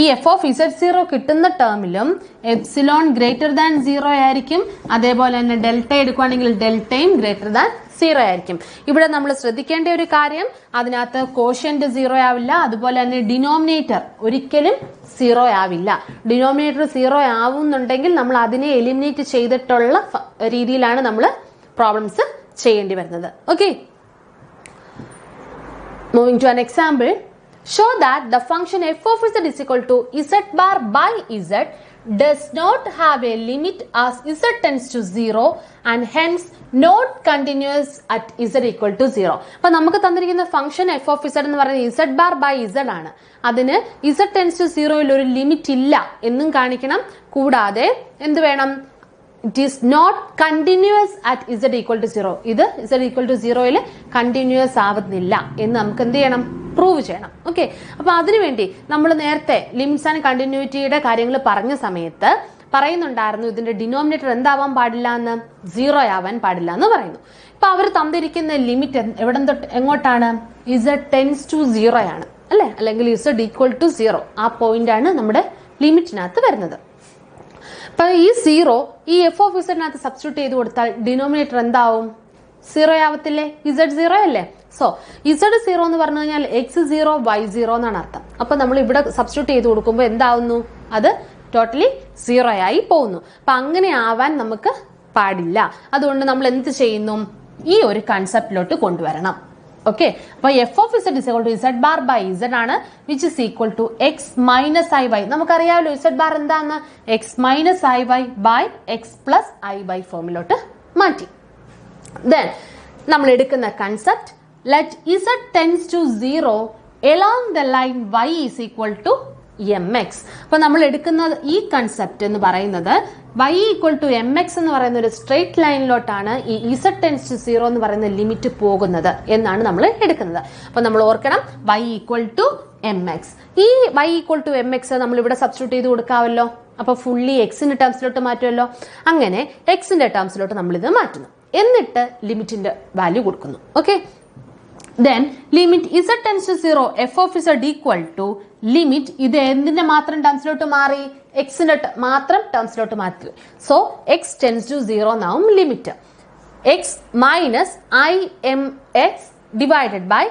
ഈ F of z0 കിട്ടുന്ന ടേമിലും epsilon greater than 0 ആയിരിക്കും. അതേപോലെ തന്നെ ഡെൽറ്റ എടുക്കുകയാണെങ്കിൽ ഡെൽറ്റയും ഗ്രേറ്റർ ദാൻ 0 ആയിരിക്കും. ഇവിടെ നമ്മൾ ശ്രദ്ധിക്കേണ്ട ഒരു കാര്യം, അതിനകത്ത് കോഷ്യന്റ് 0 ആവില്ല. അതുപോലെ തന്നെ ഡിനോമിനേറ്റർ ഒരിക്കലും 0 ആവില്ല. ഡിനോമിനേറ്റർ 0 ആവുന്നുണ്ടെങ്കിൽ നമ്മൾ അതിനെ എലിമിനേറ്റ് ചെയ്തിട്ടുള്ള രീതിയിലാണ് നമ്മൾ പ്രോബ്ലംസ് ചെയ്യേണ്ടി വരുന്നത്. Okay, moving to an example. Show that the function f of z is equal to z bar by z does not have a limit as z tends to 0 and hence not continuous at z equal to 0. അപ്പോൾ നമുക്ക് തന്നിരിക്കുന്ന function f of z എന്ന് പറയുന്നത് z bar by z ആണ്. അതിന് z tends to 0 ഒരു limit ഇല്ല എന്നും കാണിക്കണം. കൂടാതെ എന്ത് വേണം? It is not continuous at z equal to 0. ഇത് z equal to 0 കണ്ടിന്യൂസ് ആവുന്നില്ല എന്ന് നമുക്ക് എന്ത് ചെയ്യണം? പ്രൂവ് ചെയ്യണം. ഓക്കെ, അപ്പൊ അതിനുവേണ്ടി നമ്മൾ നേരത്തെ ലിമിറ്റ്സ് ആൻഡ് കണ്ടിന്യൂറ്റിയുടെ കാര്യങ്ങൾ പറഞ്ഞ സമയത്ത് പറയുന്നുണ്ടായിരുന്നു ഇതിന്റെ ഡിനോമിനേറ്റർ എന്താവാൻ പാടില്ല എന്ന്, 0 ആവാൻ പാടില്ല എന്ന് പറയുന്നു. ഇപ്പൊ അവർ തന്നിരിക്കുന്ന ലിമിറ്റ് എവിടെ തൊട്ട് എങ്ങോട്ടാണ്? z ടെൻസ് ടു 0 ആണ് അല്ലെ, അല്ലെങ്കിൽ z ഈക്വൽ ടു 0. ആ പോയിന്റ് ആണ് നമ്മുടെ ലിമിറ്റിനകത്ത് വരുന്നത്. അപ്പൊ ഈ 0 ഈ എഫ് ഓഫ് ഇസഡിനകത്ത് സബ്സ്റ്റിറ്റ്യൂട്ട് ചെയ്ത് കൊടുത്താൽ ഡിനോമിനേറ്റർ എന്താവും? 0 ആവത്തില്ലേ? z 0 അല്ലേ? സോ z0 എന്ന് പറഞ്ഞു കഴിഞ്ഞാൽ x0 y0 എന്നാണ് അർത്ഥം. അപ്പൊ നമ്മൾ ഇവിടെ സബ്സ്റ്റിറ്റ്യൂട്ട് ചെയ്ത് കൊടുക്കുമ്പോൾ എന്താവുന്നു? അത് ടോട്ടലി 0 ആയി പോകുന്നു. അപ്പൊ അങ്ങനെ ആവാൻ നമുക്ക് പാടില്ല. അതുകൊണ്ട് നമ്മൾ എന്ത് ചെയ്യുന്നു? ഈ ഒരു കൺസെപ്റ്റിലോട്ട് കൊണ്ടുവരണം. ഓക്കെ, അപ്പൊ f of z is equal to z bar by z ആണ്, which is equal to x minus iy. നമുക്കറിയാമല്ലോ z bar എന്താന്ന്? x minus iy by x plus iy ഫോമിലോട്ട് മാറ്റി. Then നമ്മൾ എടുക്കുന്ന concept let z tends to 0 along the line y is equal to mx. അപ്പൊ നമ്മൾ എടുക്കുന്ന ഈ കൺസെപ്റ്റ് എന്ന് പറയുന്നത് y equal to mx എന്ന് പറയുന്ന ഒരു സ്ട്രെയിറ്റ് ലൈനിലോട്ടാണ് ഈ z tends to 0 എന്ന് പറയുന്ന ലിമിറ്റ് പോകുന്നത് എന്നാണ് നമ്മൾ എടുക്കുന്നത്. അപ്പൊ നമ്മൾ ഓർക്കണം y equal to mx. ഈ y equal to mx നമ്മൾ ഇവിടെ സബ്സ്റ്റിറ്റ്യൂട്ട് ചെയ്ത് കൊടുക്കാമല്ലോ. അപ്പൊ ഫുള്ളി എക്സിന്റെ ടേംസിലോട്ട് മാറ്റുമല്ലോ. അങ്ങനെ എക്സിന്റെ ടേംസിലോട്ട് നമ്മൾ ഇത് മാറ്റുന്നു. എന്നിട്ട് ലിമിറ്റിന്റെ വാല്യൂ കൊടുക്കുന്നു. Okay, then limit z tends to 0 f of z equal to limit ഇത് എന്തിന്റെ മാത്രം ടേംസിലോട്ട് മാറി? എക്സിന്റെ മാത്രം ടേംസിലോട്ട് മാറ്റി. സോ x tends to 0 നാവും limit x minus imx divided by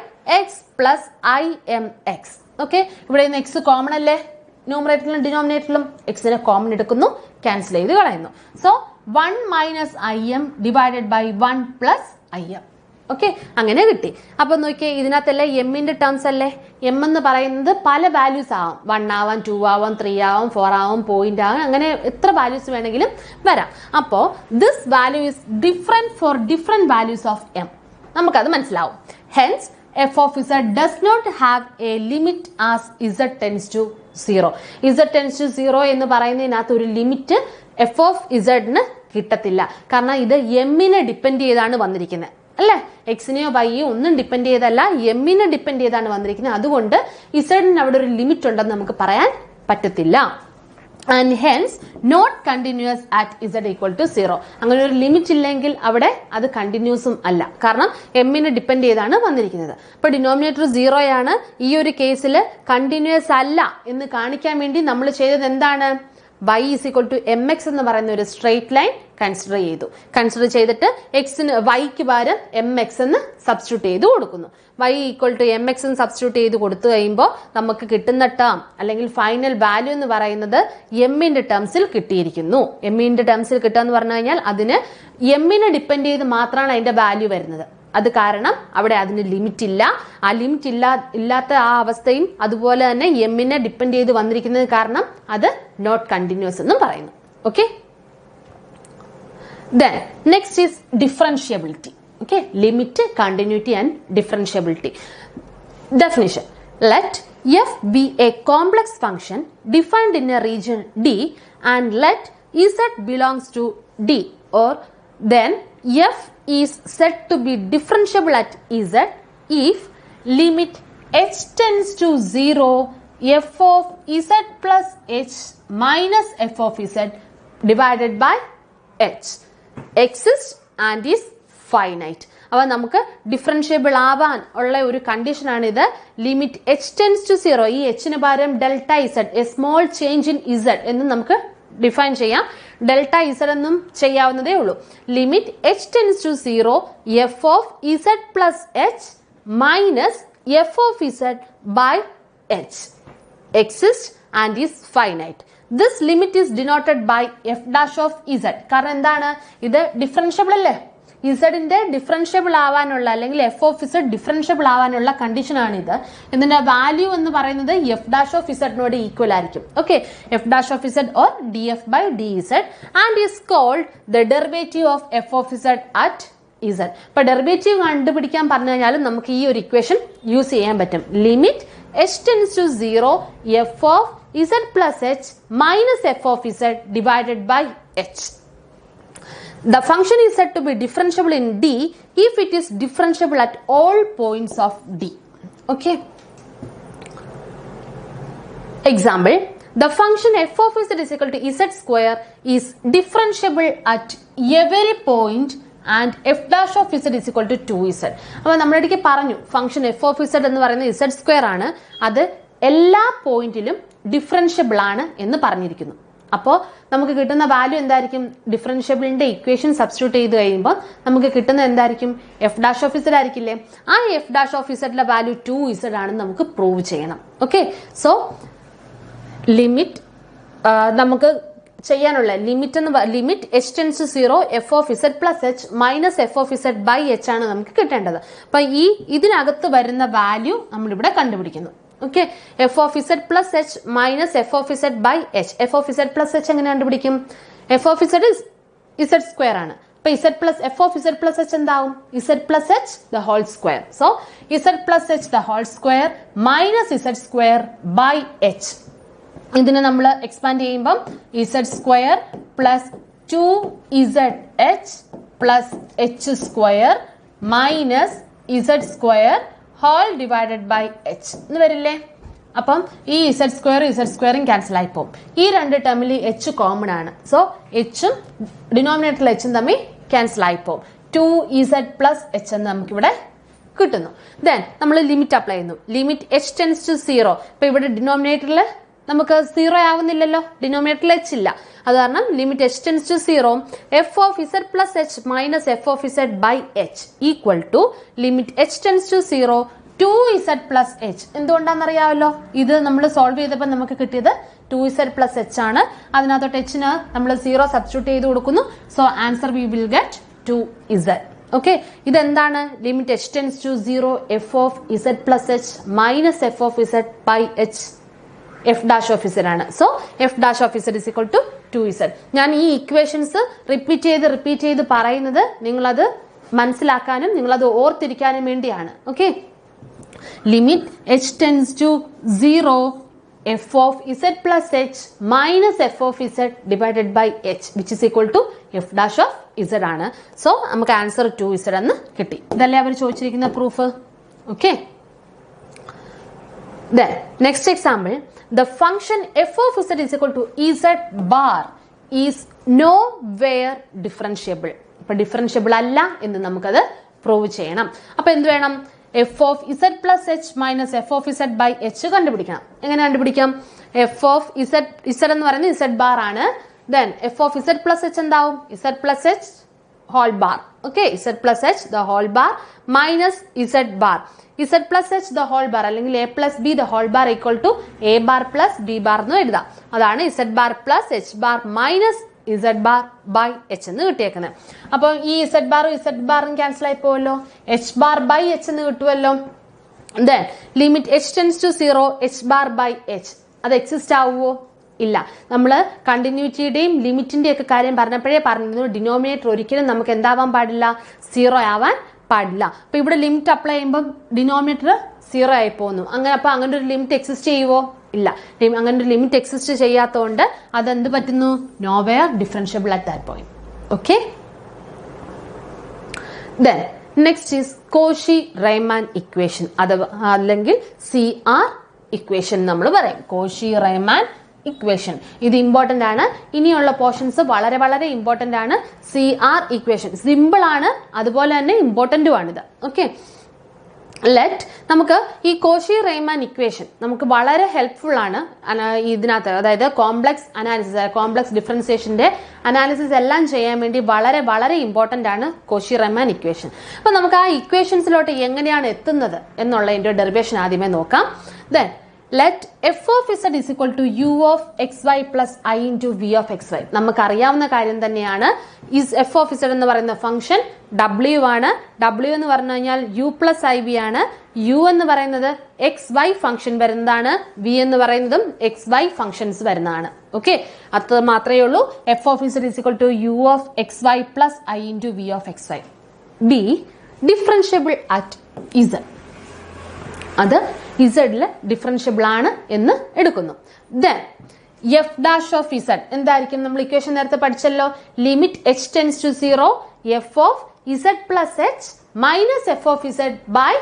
x plus imx. Okay, ഇവിടെ നിന്ന് x കോമൺ അല്ലേ? ന്യൂമറേറ്ററിലും ഡിനോമിനേറ്ററിലും എക്സിനെ കോമൺ എടുക്കുന്നു, ക്യാൻസൽ ചെയ്ത് കളയുന്നു. So 1 minus im divided by 1 plus im. Okay, അങ്ങനെ കിട്ടി. അപ്പൊ നോക്കിയേ, ഇതിനകത്തല്ലേ എമ്മിന്റെ ടേംസ് അല്ലേ? എം എന്ന് പറയുന്നത് പല വാല്യൂസ് ആവാം. 1 ആവാം, 2 ആവാം, 3 ആവാം, 4 ആവാം, പോയിന്റ് ആവാം, അങ്ങനെ എത്ര വാല്യൂസ് വേണമെങ്കിലും വരാം. അപ്പോ this value is different for different values of M. നമുക്കത് മനസ്സിലാവും. Hence f of z does not have a limit as z tends to 0. z tends to 0 എന്ന് പറയുന്നതിനകത്ത് ഒരു ലിമിറ്റ് f of z ന് കിട്ടത്തില്ല. കാരണം ഇത് എമ്മിനെ ഡിപ്പെൻഡ് ചെയ്താണ് വന്നിരിക്കുന്നത് അല്ലേ? എക്സിനെയോ വൈയോ ഒന്നും ഡിപ്പെൻഡ് ചെയ്തല്ല, എമ്മിനെ ഡിപ്പെൻഡ് ചെയ്താണ് വന്നിരിക്കുന്നത്. അതുകൊണ്ട് ഇസഡിന് അവിടെ ഒരു ലിമിറ്റ് ഉണ്ടെന്ന് നമുക്ക് പറയാൻ പറ്റത്തില്ല. And hence not continuous at z equal to 0. അങ്ങനെ ഒരു ലിമിറ്റ് ഇല്ലെങ്കിൽ അവിടെ അത് കണ്ടിന്യൂസും അല്ല, കാരണം എമ്മിനെ ഡിപ്പെൻഡ് ചെയ്താണ് വന്നിരിക്കുന്നത്. അപ്പൊ ഡിനോമിനേറ്റർ 0 ആണ്. ഈ ഒരു കേസിൽ കണ്ടിന്യൂസ് അല്ല എന്ന് കാണിക്കാൻ വേണ്ടി നമ്മൾ ചെയ്തത് എന്താണ്? y is equal to mx എന്ന് പറയുന്ന ഒരു സ്ട്രെയിറ്റ് ലൈൻ കൺസിഡർ ചെയ്തു. കൺസിഡർ ചെയ്തിട്ട് എക്സിന് വൈക്ക് പകരം mx എന്ന് സബ്സ്റ്റിറ്റ്യൂട്ട് ചെയ്ത് കൊടുക്കുന്നു. y ഈക്വൽ ടു mx എന്ന് സബ്സ്റ്റിറ്റ്യൂട്ട് ചെയ്ത് കൊടുത്തു കഴിയുമ്പോൾ നമുക്ക് കിട്ടുന്ന ടേം അല്ലെങ്കിൽ ഫൈനൽ വാല്യൂ എന്ന് പറയുന്നത് എമ്മിന്റെ ടേംസിൽ കിട്ടിയിരിക്കുന്നു. എമ്മിന്റെ ടേംസിൽ കിട്ടുക എന്ന് പറഞ്ഞു കഴിഞ്ഞാൽ അതിന് എമ്മിനെ ഡിപ്പെൻഡ് ചെയ്ത് മാത്രമാണ് അതിന്റെ വാല്യൂ വരുന്നത്. അത് കാരണം അവിടെ അതിന് ലിമിറ്റ് ഇല്ല. ആ ലിമിറ്റ് ഇല്ലാത്ത ആ അവസ്ഥയും അതുപോലെ തന്നെ എമ്മിനെ ഡിപ്പെൻഡ് ചെയ്ത് വന്നിരിക്കുന്നത് കാരണം അത് നോട്ട് കണ്ടിന്യൂസ് എന്നും പറയുന്നു. Okay, then next is differentiability. Okay, limit, continuity and differentiability. Definition: let f be a complex function defined in a region D and let z belongs to D, or then f is said to be differentiable at z if limit h tends to 0 f of z plus h minus f of z divided by h exists and is finite. അപ്പോൾ നമുക്ക് differentiable ആവാൻ ഉള്ള ഒരു കണ്ടീഷനാണ് ഇത്. Limit H tends to 0, ഈ എച്ചിന് പകരം delta Z, a small change in Z എന്ന് നമുക്ക് ഡിഫൈൻ ചെയ്യാം. ഡെൽറ്റ ഇസഡ് എന്നും ചെയ്യാവുന്നതേ ഉള്ളൂ. Limit H tends to 0 F of Z plus H minus F of Z by H exist and is finite. This limit is denoted by f dash of z. കാരണം എന്താണ്? ഇത് differentiable അല്ലേ? ഇസഡിന്റെ differentiable ആവാനുള്ള അല്ലെങ്കിൽ F of Z differentiable ആവാനുള്ള condition ആണ് ഇത്. ഇതിന്റെ വാല്യൂ എന്ന് പറയുന്നത് എഫ് ഡാഷ് ഓഫ് ഇസഡിനോട് ഈക്വൽ ആയിരിക്കും. Okay, F dash of Z or D F by D Z and is called the derivative of F of Z at Z. ഇപ്പൊ derivative കണ്ടുപിടിക്കാൻ പറഞ്ഞു കഴിഞ്ഞാലും നമുക്ക് ഈ ഒരു ഇക്വേഷൻ യൂസ് ചെയ്യാൻ പറ്റും. Limit H tends to 0 F of z plus h minus f of z divided by h. The function is said to be differentiable in D if it is differentiable at all points of D. Okay. Example: the function f of z is equal to z square is differentiable at every point and f dash of z is equal to 2z. അപ്പോൾ നമ്മളിടയ്ക്ക് പറഞ്ഞു function f of z എന്ന് പറയുന്നത് z square ആണ്. അത് എല്ലാ പോയിന്റിലും differentiable ആണ് എന്ന് പറഞ്ഞിരിക്കുന്നു. അപ്പോൾ നമുക്ക് കിട്ടുന്ന വാല്യൂ എന്തായിരിക്കും? ഡിഫറൻഷ്യബിളിന്റെ ഇക്വേഷൻ സബ്സ്റ്റിറ്റ്യൂട്ട് ചെയ്ത് കഴിയുമ്പോൾ നമുക്ക് കിട്ടുന്ന എന്തായിരിക്കും? എഫ് ഡാഷ് ഓഫ് ഇസഡ് ആയിരിക്കില്ലേ? ആ എഫ് ഡാഷ് ഓഫ് ഇസഡിന്റെ വാല്യൂ 2z ആണെന്ന് നമുക്ക് പ്രൂവ് ചെയ്യണം. ഓക്കെ, സോ ലിമിറ്റ് നമുക്ക് ചെയ്യാനുള്ള limit h tends to 0 F of Z plus H minus F of Z by H ആണ് നമുക്ക് കിട്ടേണ്ടത്. അപ്പൊ ഇതിനകത്ത് വരുന്ന വാല്യൂ നമ്മളിവിടെ കണ്ടുപിടിക്കുന്നു. Okay, F of Z plus H minus F of Z by H. F of Z plus H എങ്ങനെ കണ്ടുപിടിക്കും? F of Z Z square ആണ്. അപ്പൊ Z plus F of Z plus H എന്താവും? Z plus H the whole square. So Z plus H the whole square minus Z square by H. ഇതിനെ നമ്മൾ expand ചെയ്യുമ്പം Z square plus 2zh plus H square minus Z square whole divided by H എന്ന് വരില്ലേ? അപ്പം ഈ Z സ്ക്വയറും cancel ആയി പോകും. ഈ രണ്ട് ടേമിൽ എച്ച് കോമൺ ആണ്. സോ എച്ചും ഡിനോമിനേറ്ററിൽ എച്ചും തമ്മിൽ ക്യാൻസൽ ആയി പോകും. 2z പ്ലസ് എച്ച് എന്ന് നമുക്കിവിടെ കിട്ടുന്നു. ദെൻ നമ്മൾ ലിമിറ്റ് അപ്ലൈ ചെയ്യുന്നു. Limit h tends to 0. ഇപ്പൊ ഇവിടെ ഡിനോമിനേറ്ററിൽ നമുക്ക് 0 ആവുന്നില്ലല്ലോ, ഡിനോമിനേറ്ററിൽ എച്ച് ഇല്ല. അത് കാരണം limit h tends to 0 F of Z plus H minus F of Z by H equal to limit h tends to 0 2z plus H. എന്തുകൊണ്ടാണെന്നറിയാമല്ലോ, ഇത് നമ്മൾ സോൾവ് ചെയ്തപ്പോൾ നമുക്ക് കിട്ടിയത് 2z പ്ലസ് എച്ച് ആണ്. അതിനകത്തോട്ട് എച്ചിന് നമ്മൾ 0 സബ്സ്റ്റിറ്റ്യൂട്ട് ചെയ്ത് കൊടുക്കുന്നു. So answer we will get 2z. Okay, ഇതെന്താണ്? Limit h tends to 0 F of Z plus H minus F of Z by H F dash of Z ആണ്. So F dash of Z is equal to 2z. ഞാൻ ഈ equations repeat ചെയ്ത് പറയുന്നത് നിങ്ങളത് മനസ്സിലാക്കാനും നിങ്ങളത് ഓർത്തിരിക്കാനും വേണ്ടിയാണ്. Okay, limit h tends to 0 F of Z plus H minus F of Z divided by H which is equal to F dash of Z ആണ്. സോ നമുക്ക് ആൻസർ 2z എന്ന് കിട്ടി. ഇതല്ലേ അവർ ചോദിച്ചിരിക്കുന്ന proof. Okay, then next example, the function f of z is equal to z bar is nowhere differentiable. ഇപ്പൊ differentiable അല്ല എന്ന് നമുക്കത് പ്രൂവ് ചെയ്യണം. അപ്പൊ എന്ത് വേണം? F of Z plus H minus F of Z by H കണ്ടുപിടിക്കണം. എങ്ങനെ കണ്ടുപിടിക്കാം? എഫ് ഓഫ് ഇസഡ് എന്ന് പറയുന്നത് ഇസഡ് ബാർ ആണ്. Then F of Z plus H എന്താവും? Z plus H whole bar. Okay, Z plus H the whole bar minus Z bar. Z plus H the whole bar അല്ലെങ്കിൽ A plus B the whole bar equal to A bar plus B bar എന്ന് എഴുതാം. അതാണ് Z bar plus H bar minus Z bar by H എന്ന് കിട്ടിയേക്കുന്നത്. അപ്പൊ ഈ Z ബാറും cancel ആയി പോവല്ലോ, എച്ച് ബാർ ബൈ എച്ച് എന്ന് കിട്ടുമല്ലോ. Then limit h tends to 0 H bar by H അത് എക്സിസ്റ്റ് ആവുമോ? ഇല്ല. നമ്മൾ കണ്ടിന്യൂറ്റിയുടെയും ലിമിറ്റിന്റെയും ഒക്കെ കാര്യം പറഞ്ഞപ്പോഴേ പറഞ്ഞിരുന്നു, ഡിനോമിനേറ്റർ ഒരിക്കലും നമുക്ക് എന്താവാൻ പാടില്ല? 0 ആവാൻ പാടില്ല. അപ്പൊ ഇവിടെ ലിമിറ്റ് അപ്ലൈ ചെയ്യുമ്പോൾ ഡിനോമിനേറ്റർ 0 ആയി പോകുന്നു. അപ്പൊ അങ്ങനെ ഒരു ലിമിറ്റ് എക്സിസ്റ്റ് ചെയ്യുവോ? ഇല്ല. അങ്ങനെ ഒരു ലിമിറ്റ് എക്സിസ്റ്റ് ചെയ്യാത്തതുകൊണ്ട് അതെന്ത് പറ്റുന്നു? Nowhere differentiable at that point. Okay, then next is Cauchy Riemann equation അല്ലെങ്കിൽ CR ഇക്വേഷൻ നമ്മൾ പറയും. കോഷി റൈമാൻ ഇക്വേഷൻ ഇത് ഇമ്പോർട്ടന്റ് ആണ്. ഇനിയുള്ള പോർഷൻസ് വളരെ വളരെ ഇമ്പോർട്ടന്റ് ആണ്. CR ഇക്വേഷൻ സിമ്പിൾ ആണ്, അതുപോലെ തന്നെ ഇമ്പോർട്ടന്റും ആണിത്. ഓക്കെ, നമുക്ക് ഈ കോഷി റൈമാൻ ഇക്വേഷൻ നമുക്ക് വളരെ ഹെൽപ്ഫുൾ ആണ് ഇതിനകത്ത്. അതായത് കോംപ്ലക്സ് അനാലിസിസ്, കോംപ്ലക്സ് ഡിഫറൻസിയേഷന്റെ അനാലിസിസ് എല്ലാം ചെയ്യാൻ വേണ്ടി വളരെ വളരെ ഇമ്പോർട്ടന്റ് ആണ് കോഷി റൈമാൻ ഇക്വേഷൻ. അപ്പൊ നമുക്ക് ആ ഇക്വേഷൻസിലോട്ട് എങ്ങനെയാണ് എത്തുന്നത് എന്നുള്ളതിന്റെ ഡെറിവേഷൻ ആദ്യമേ നോക്കാം. Then let f of z is equal to u of xy plus I into v of xy. നമുക്കറിയാവുന്ന കാര്യം തന്നെയാണ്. f of z എന്ന് പറയുന്ന ഫംഗ്ഷൻ w ആണ്. w എന്ന് പറഞ്ഞു കഴിഞ്ഞാൽ u plus iv ആണ്. u എന്ന് പറയുന്നത് xy ഫംഗ്ഷൻ വരുന്നതാണ്. v എന്ന് പറയുന്നതും xy ഫംഗ്ഷൻസ് വരുന്നതാണ്. ഓക്കെ, അത് മാത്രമേ ഉള്ളൂ. f of z is equal to u of xy plus I into v of xy. b differentiable at z. അത് ഇസഡില് ഡിഫറൻഷ്യബിൾ ആണ് എന്ന് എടുക്കുന്നു. Then F dash of Z എന്തായിരിക്കും? നമ്മൾ ഇക്വേഷൻ നേരത്തെ പഠിച്ചല്ലോ. Limit h tends to 0 F of Z plus H minus F of Z by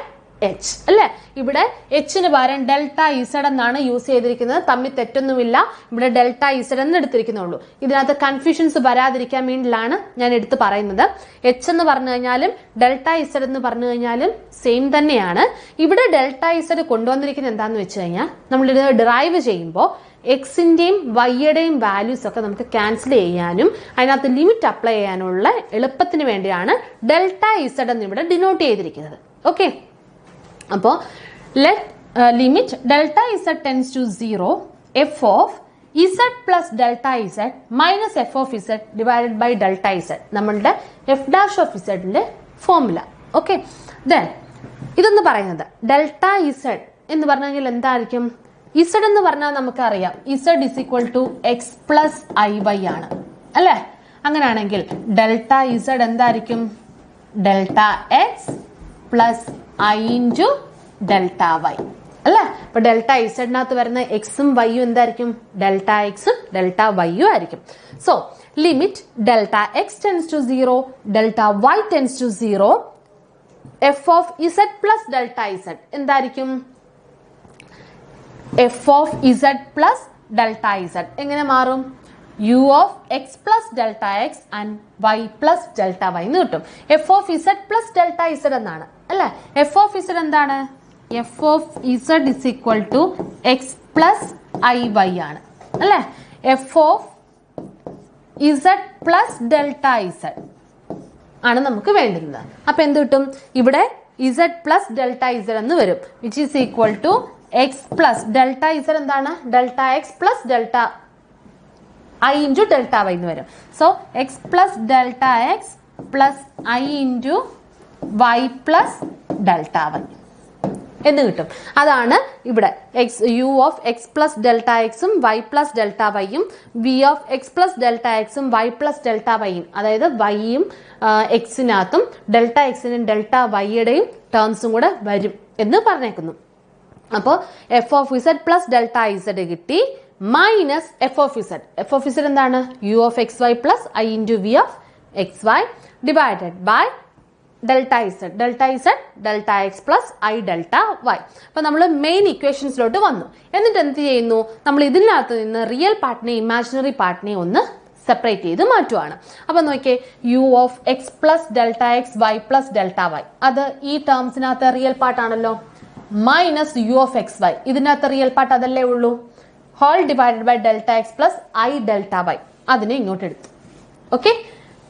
H അല്ലേ? ഇവിടെ എച്ചിന് പകരം ഡെൽറ്റ ഇസഡ് എന്നാണ് യൂസ് ചെയ്തിരിക്കുന്നത്. തമ്മിൽ തെറ്റൊന്നുമില്ല. ഇവിടെ ഡെൽറ്റ ഇസഡ് എന്ന് എടുത്തിരിക്കുന്നുള്ളൂ. ഇതിനകത്ത് കൺഫ്യൂഷൻസ് വരാതിരിക്കാൻ വേണ്ടിയിട്ടാണ് ഞാൻ എടുത്ത് പറയുന്നത്. എച്ച് എന്ന് പറഞ്ഞു കഴിഞ്ഞാലും ഡെൽറ്റ ഇസഡ് എന്ന് പറഞ്ഞു കഴിഞ്ഞാലും സെയിം തന്നെയാണ്. ഇവിടെ ഡെൽറ്റ ഇസഡ് കൊണ്ടുവന്നിരിക്കുന്നത് എന്താണെന്ന് വെച്ച് കഴിഞ്ഞാൽ നമ്മളിത് ഡിറൈവ് ചെയ്യുമ്പോൾ എക്സിന്റെയും വൈയുടെയും വാല്യൂസ് ഒക്കെ നമുക്ക് ക്യാൻസൽ ചെയ്യാനും അതിനകത്ത് ലിമിറ്റ് അപ്ലൈ ചെയ്യാനുള്ള എളുപ്പത്തിന് വേണ്ടിയാണ് ഡെൽറ്റ ഇസഡ് എന്ന് ഇവിടെ ഡിനോട്ട് ചെയ്തിരിക്കുന്നത്. ഓക്കെ, അപ്പോൾ limit delta Z tends to 0 F of Z plus delta Z minus F of Z divided by delta Z, നമ്മളുടെ എഫ് ഡാഷ് ഓഫ് ഇസഡിന്റെ ഫോർമുല. ഓക്കെ, ദെൻ ഇതൊന്ന് പറയുന്നത് ഡെൽറ്റ ഇസഡ് എന്ന് പറഞ്ഞു കഴിഞ്ഞാൽ എന്തായിരിക്കും? ഇസഡ് എന്ന് പറഞ്ഞാൽ നമുക്കറിയാം Z is equal to X plus I Y ആണ് അല്ലെ? അങ്ങനെയാണെങ്കിൽ ഡെൽറ്റ ഇസഡ് എന്തായിരിക്കും? Delta X plus I into delta Y അല്ലെ? അപ്പൊ ഡെൽറ്റ ഇസഡിനകത്ത് വരുന്ന എക്സും വൈയും എന്തായിരിക്കും? ഡെൽറ്റ എക്സും ഡെൽറ്റ വൈയും ആയിരിക്കും. So limit delta X tends to 0 delta Y tends to 0 F of Z plus delta Z എന്തായിരിക്കും? F of Z plus delta Z എങ്ങനെ മാറും? U of X plus delta X and Y plus delta Y എന്ന് കിട്ടും. F of Z plus delta Z എന്നാണ് അല്ലെ? F of Z എന്താണ്? F of Z is equal to X plus I Y ആണ് അല്ലെ? F of Z plus delta Z ആണ് നമുക്ക് വേണ്ടുന്നത്. അപ്പൊ എന്ത് കിട്ടും? ഇവിടെ ഇസഡ് പ്ലസ് ഡെൽറ്റ ഇസഡ് എന്ന് വരും, which is equal to X plus delta Z എന്താണ്? Delta X plus delta I into delta Y എന്ന് വരും. So X plus delta X plus I into Y plus delta Y എന്ന് കിട്ടും. അതാണ് ഇവിടെ U of X plus delta എക്സും Y plus delta വൈയും V of X plus delta എക്സും Y plus delta വൈയും, അതായത് വൈയും എക്സിനകത്തും ഡെൽറ്റ എക്സിനും ഡെൽറ്റ വൈയുടെയും ടേംസും കൂടെ വരും എന്ന് പറഞ്ഞേക്കുന്നു. അപ്പോൾ F of Z plus delta Z കിട്ടി minus F of Z. F of Z എന്താണ്? U of X Y plus I into V of X Y divided by delta Z. Delta Z delta X plus I delta Y. അപ്പൊ നമ്മൾ main ഇക്വേഷൻസിലോട്ട് വന്നു. എന്നിട്ട് എന്ത് ചെയ്യുന്നു? നമ്മൾ ഇതിനകത്ത് നിന്ന് റിയൽ പാർട്ടിനെ ഇമാജിനറി പാർട്ടിനെ ഒന്ന് സെപ്പറേറ്റ് ചെയ്ത് മാറ്റുവാണ്. അപ്പൊ നോക്കിയേ, U of X plus delta X Y plus delta Y, അത് ഈ ടേംസിനകത്ത് റിയൽ പാർട്ടാണല്ലോ. Minus U of X Y, ഇതിനകത്ത് റിയൽ പാർട്ട് അതല്ലേ ഉള്ളൂ. Whole divided by delta X plus I delta Y, അതിനെ ഇങ്ങോട്ട് എടുത്തു. ഓക്കെ,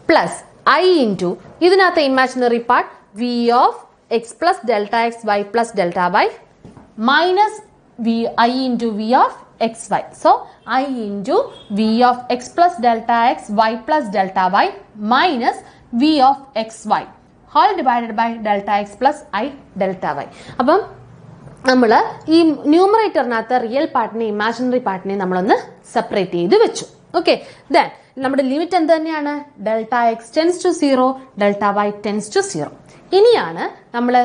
പ്ലസ് ഐ ഇൻറ്റു ഇതിനകത്ത് imaginary part V of X plus delta X Y plus delta Y minus V I into V of X Y. So I into V of X plus delta X Y plus delta Y minus V of X Y whole divided by delta X plus I delta Y. അപ്പം നമ്മൾ ഈ ന്യൂമറേറ്ററിനകത്ത് real പാർട്ടിനെ imaginary പാർട്ടിനെ നമ്മളൊന്ന് separate ചെയ്ത് വെച്ചു. Okay, then നമ്മുടെ limit എന്ത് തന്നെയാണ്? Delta X tends to 0 delta Y tends to 0. ഇനിയാണ് നമ്മൾ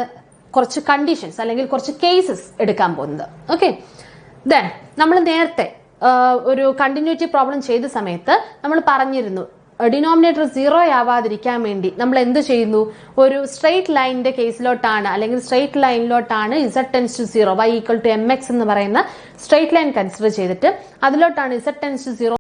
കുറച്ച് കണ്ടീഷൻസ് അല്ലെങ്കിൽ കുറച്ച് കേസസ് എടുക്കാൻ പോകുന്നത്. ഓക്കെ, ദെൻ നമ്മൾ നേരത്തെ ഒരു കണ്ടിന്യൂറ്റി പ്രോബ്ലം ചെയ്ത സമയത്ത് നമ്മൾ പറഞ്ഞിരുന്നു ഡിനോമിനേറ്റർ 0 ആവാതിരിക്കാൻ വേണ്ടി നമ്മൾ എന്ത് ചെയ്യുന്നു? ഒരു സ്ട്രെയിറ്റ് ലൈനിന്റെ കേസിലോട്ടാണ് അല്ലെങ്കിൽ സ്ട്രെയിറ്റ് ലൈനിലോട്ടാണ് Z tends to 0 y equal to mx എന്ന് പറയുന്ന സ്ട്രെയിറ്റ് ലൈൻ കൺസിഡർ ചെയ്തിട്ട് അതിലോട്ടാണ് ഇസഡ് ടെൻസ് ടു 0